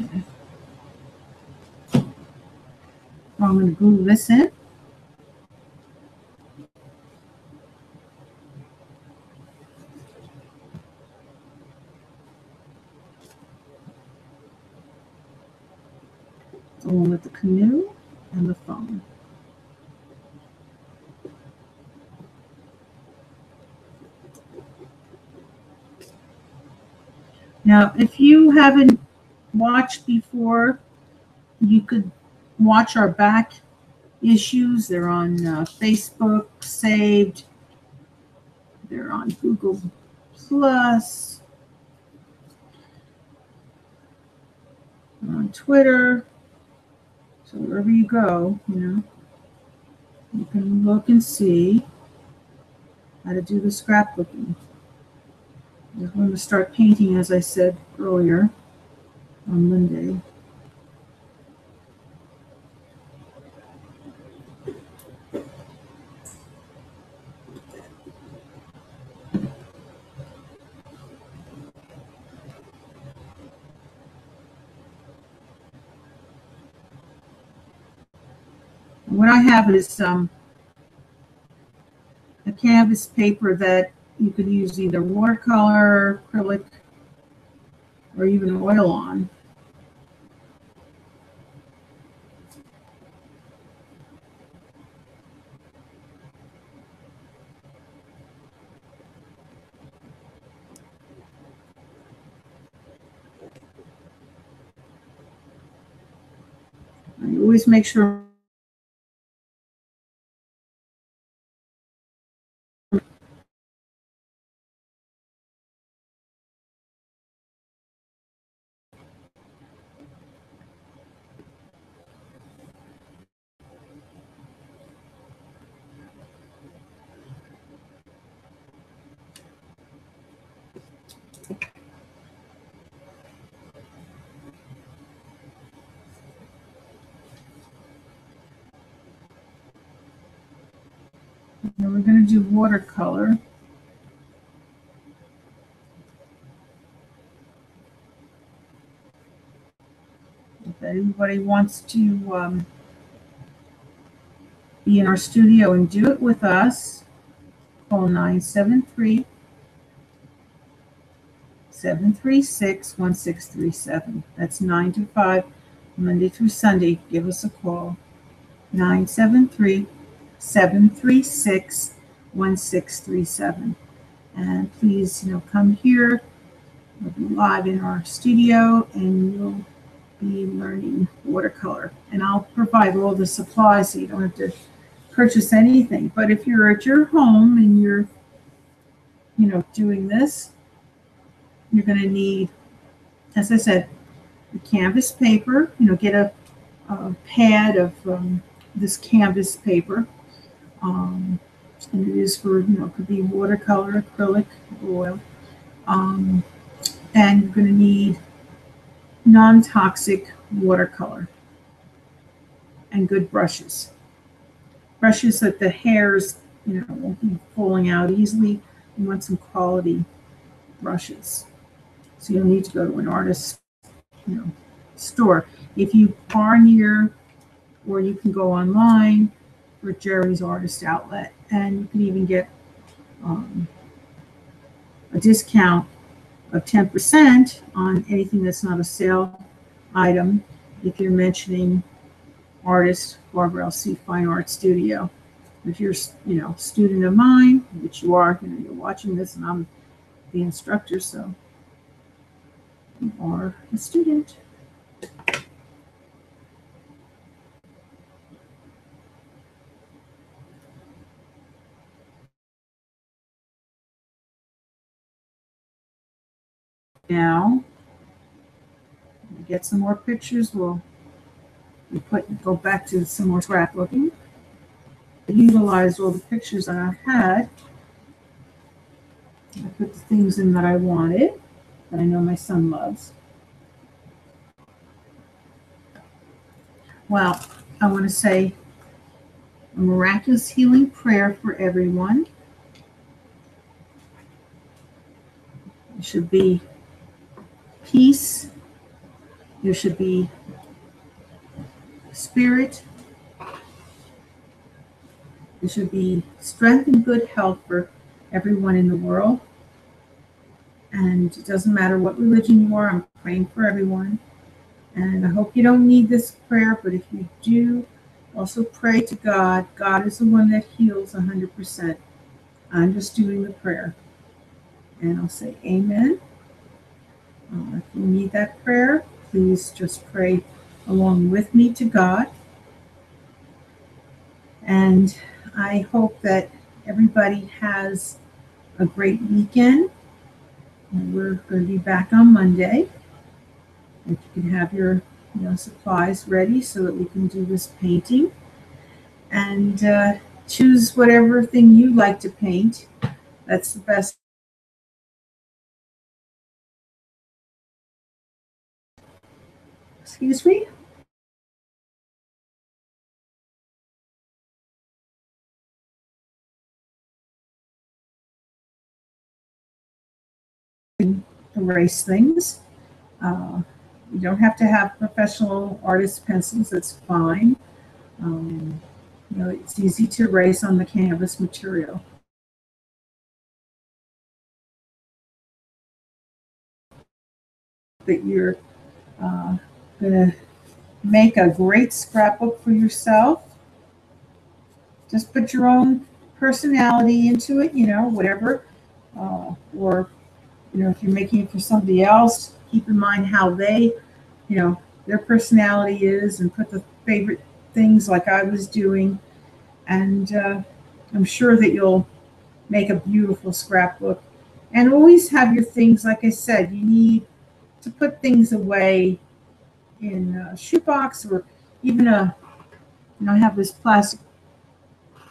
Okay. I'm going to glue this in. Along with the canoe and the phone. Now, if you haven't watched before, you could watch our back issues. They're on Facebook, saved. They're on Google Plus, on Twitter. So wherever you go, you can look and see how to do the scrapbooking. I'm going to start painting, as I said earlier, on Monday. What I have is a canvas paper that you could use either watercolor, acrylic, or even oil on. always make sure we're going to do watercolor. If anybody wants to be in our studio and do it with us, call 973-736-1637. That's 9 to 5, Monday through Sunday. Give us a call. 973-736-1637. And please, come here. We'll be live in our studio, and you'll be learning watercolor. And I'll provide all the supplies so you don't have to purchase anything. But if you're at your home and you're, doing this, you're going to need, as I said, the canvas paper. Get a pad of this canvas paper. And it is for, could be watercolor, acrylic, oil. And you're going to need non-toxic watercolor and good brushes. Brushes that the hairs, won't be falling out easily. You want some quality brushes. So you'll need to go to an artist, store. If you are near, or you can go online for Jerry's Artist Outlet, and you can even get a discount of 10% on anything that's not a sale item if you're mentioning artist Barbara L.C. Fine Art Studio. If you're, a student of mine, which you are, you're watching this, and I'm the instructor, so you are a student. Now, get some more pictures. We'll go back to some more scrapbooking. I utilized all the pictures that I had. I put the things in that I wanted, that I know my son loves. Well, I want to say a miraculous healing prayer for everyone. It should be peace. There should be spirit. There should be strength and good health for everyone in the world. And it doesn't matter what religion you are, I'm praying for everyone. And I hope you don't need this prayer, but if you do, also pray to God. God is the one that heals 100%. I'm just doing the prayer. And I'll say amen. If you need that prayer, please just pray along with me to God. And I hope that everybody has a great weekend. And we're going to be back on Monday. If you can have your supplies ready so that we can do this painting. And choose whatever thing you like to paint. That's the best. Excuse me? Erase things. You don't have to have professional artist pencils. That's fine. It's easy to erase on the canvas material. That you're going to make a great scrapbook for yourself. Just put your own personality into it, whatever. Or, if you're making it for somebody else, keep in mind how they, their personality is, and put the favorite things like I was doing. And I'm sure that you'll make a beautiful scrapbook. And always have your things, like I said, you need to put things away in a shoebox, or even I have this plastic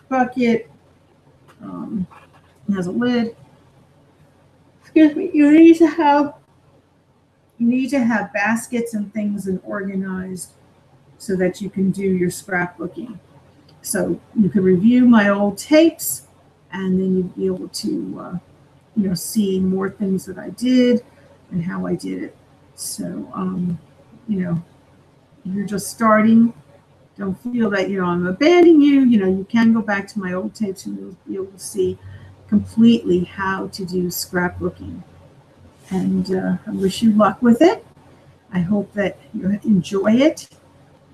bucket. It has a lid. Excuse me. You need to have baskets and things and organized so that you can do your scrapbooking. So you can review my old tapes, and then you'd be able to see more things that I did and how I did it. So if you're just starting, don't feel that I'm abandoning you. You can go back to my old tapes and you'll be able to see completely how to do scrapbooking. And I wish you luck with it. I hope that you enjoy it.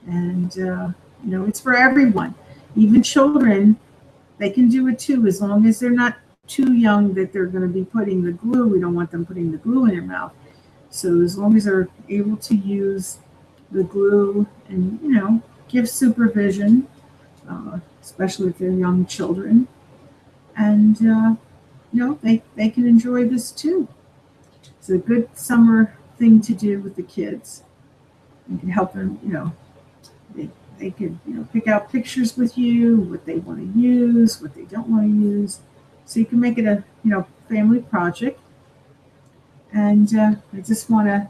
And it's for everyone. Even children, they can do it too, as long as they're not too young that they're going to be putting the glue. We don't want them putting the glue in their mouth. So as long as they're able to use the glue and give supervision, especially if they're young children, and they can enjoy this too. It's a good summer thing to do with the kids. You can help them, they could pick out pictures with you, what they want to use, what they don't want to use. So you can make it a family project. And I just want to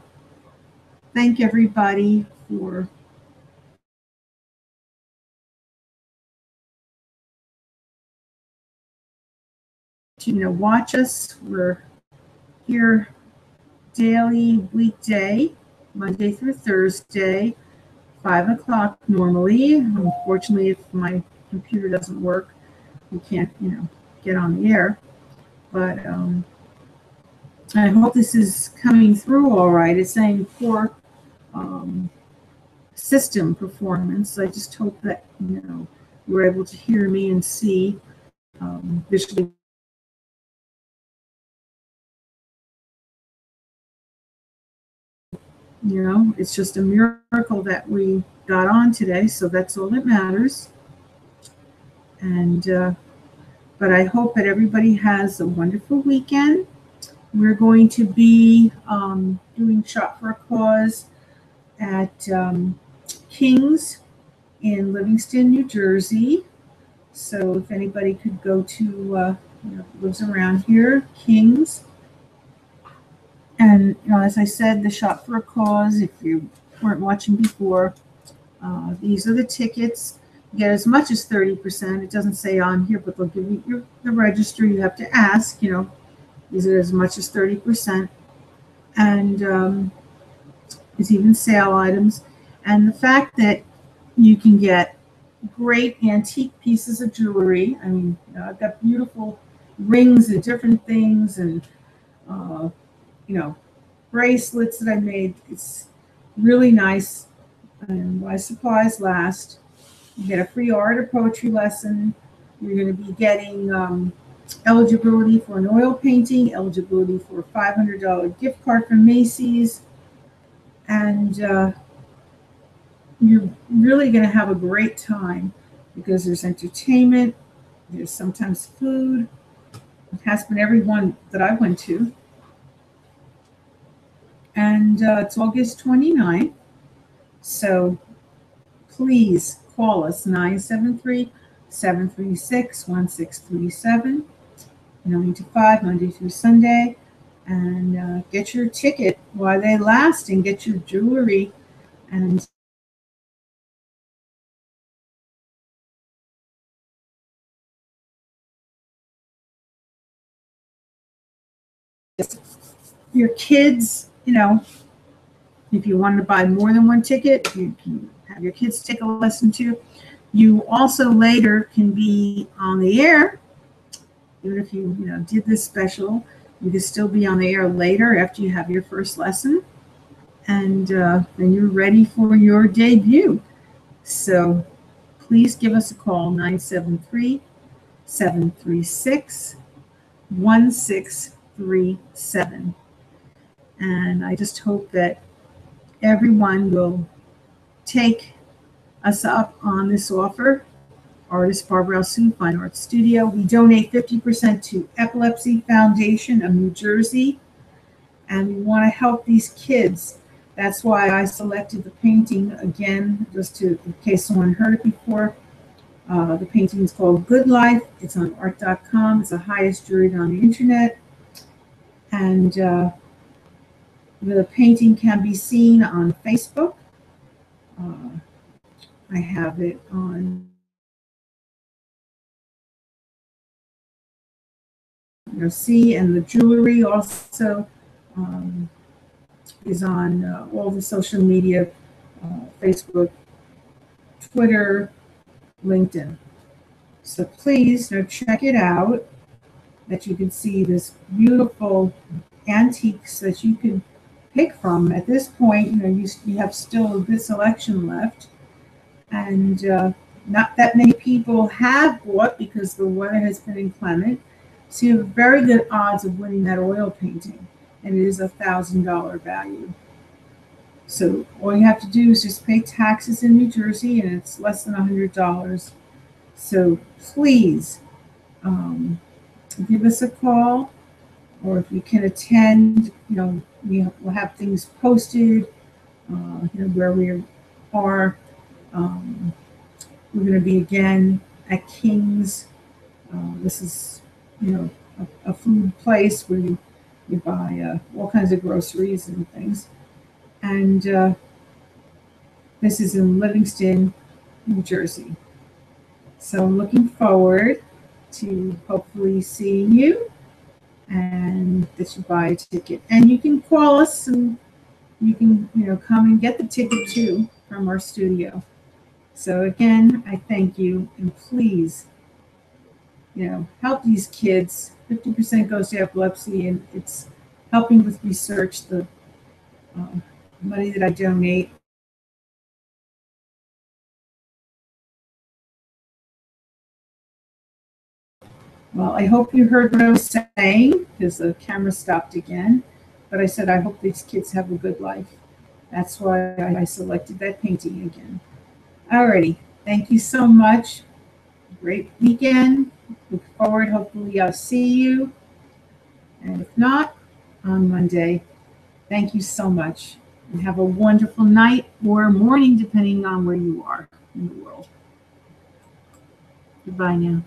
thank everybody for watch us. We're here daily, weekday, Monday through Thursday, 5 o'clock normally. Unfortunately, if my computer doesn't work, we can't get on the air. But I hope this is coming through all right. It's saying poor system performance. I just hope that you're able to hear me and see visually. It's just a miracle that we got on today, so that's all that matters. And but I hope that everybody has a wonderful weekend. We're going to be doing Shop for a Cause at King's in Livingston, New Jersey. So if anybody could go to lives around here, King's. And as I said, the Shop for a Cause, if you weren't watching before, these are the tickets. You get as much as 30%. It doesn't say on here, but they'll give you the register. You have to ask, is it as much as 30%? And it's even sale items. And the fact that you can get great antique pieces of jewelry. I mean, I've got beautiful rings and different things, and bracelets that I made. It's really nice, and while supplies last. You get a free art or poetry lesson. You're going to be getting eligibility for an oil painting, eligibility for a $500 gift card from Macy's, and you're really going to have a great time because there's entertainment, there's sometimes food. It has been every one that I went to. And it's August 29th. So please call us 973-736-1637, 9 to 5, Monday through Sunday, and get your ticket while they last and get your jewelry. And your kids, if you want to buy more than one ticket, you can have your kids take a lesson too. You also later can be on the air. Even if you did this special, you can still be on the air later after you have your first lesson, and then you're ready for your debut. So please give us a call, 973-736-1637. And I just hope that everyone will take us up on this offer. Artist Barbara Alsu, Fine Art Studio. We donate 50% to Epilepsy Foundation of New Jersey, and we want to help these kids. That's why I selected the painting again, just in case someone heard it before. The painting is called Good Life. It's on art.com. It's the highest juried on the internet. And the painting can be seen on Facebook. I have it on see, and the jewelry also is on all the social media, Facebook, Twitter, LinkedIn. So please check it out, that you can see this beautiful antiques that you can pick from. At this point, you have still a good selection left, and not that many people have bought because the weather has been inclement. So you have very good odds of winning that oil painting, and it is $1,000 value. So all you have to do is just pay taxes in New Jersey, and it's less than $100. So please give us a call, or if you can attend, we'll have things posted, where we are. We're going to be again at King's. This is, a food place where you buy all kinds of groceries and things. And this is in Livingston, New Jersey. So I'm looking forward to hopefully seeing you, and that you buy a ticket. And you can call us, and you can, come and get the ticket too from our studio. So again, I thank you, and please, help these kids. 50% goes to epilepsy, and it's helping with research. The money that I donate. Well, I hope you heard what I was saying, because the camera stopped again. But I said I hope these kids have a good life. That's why I selected that painting again. Alrighty, thank you so much. Great weekend. Look forward, hopefully I'll see you. And if not, on Monday. Thank you so much. And have a wonderful night or morning, depending on where you are in the world. Goodbye now.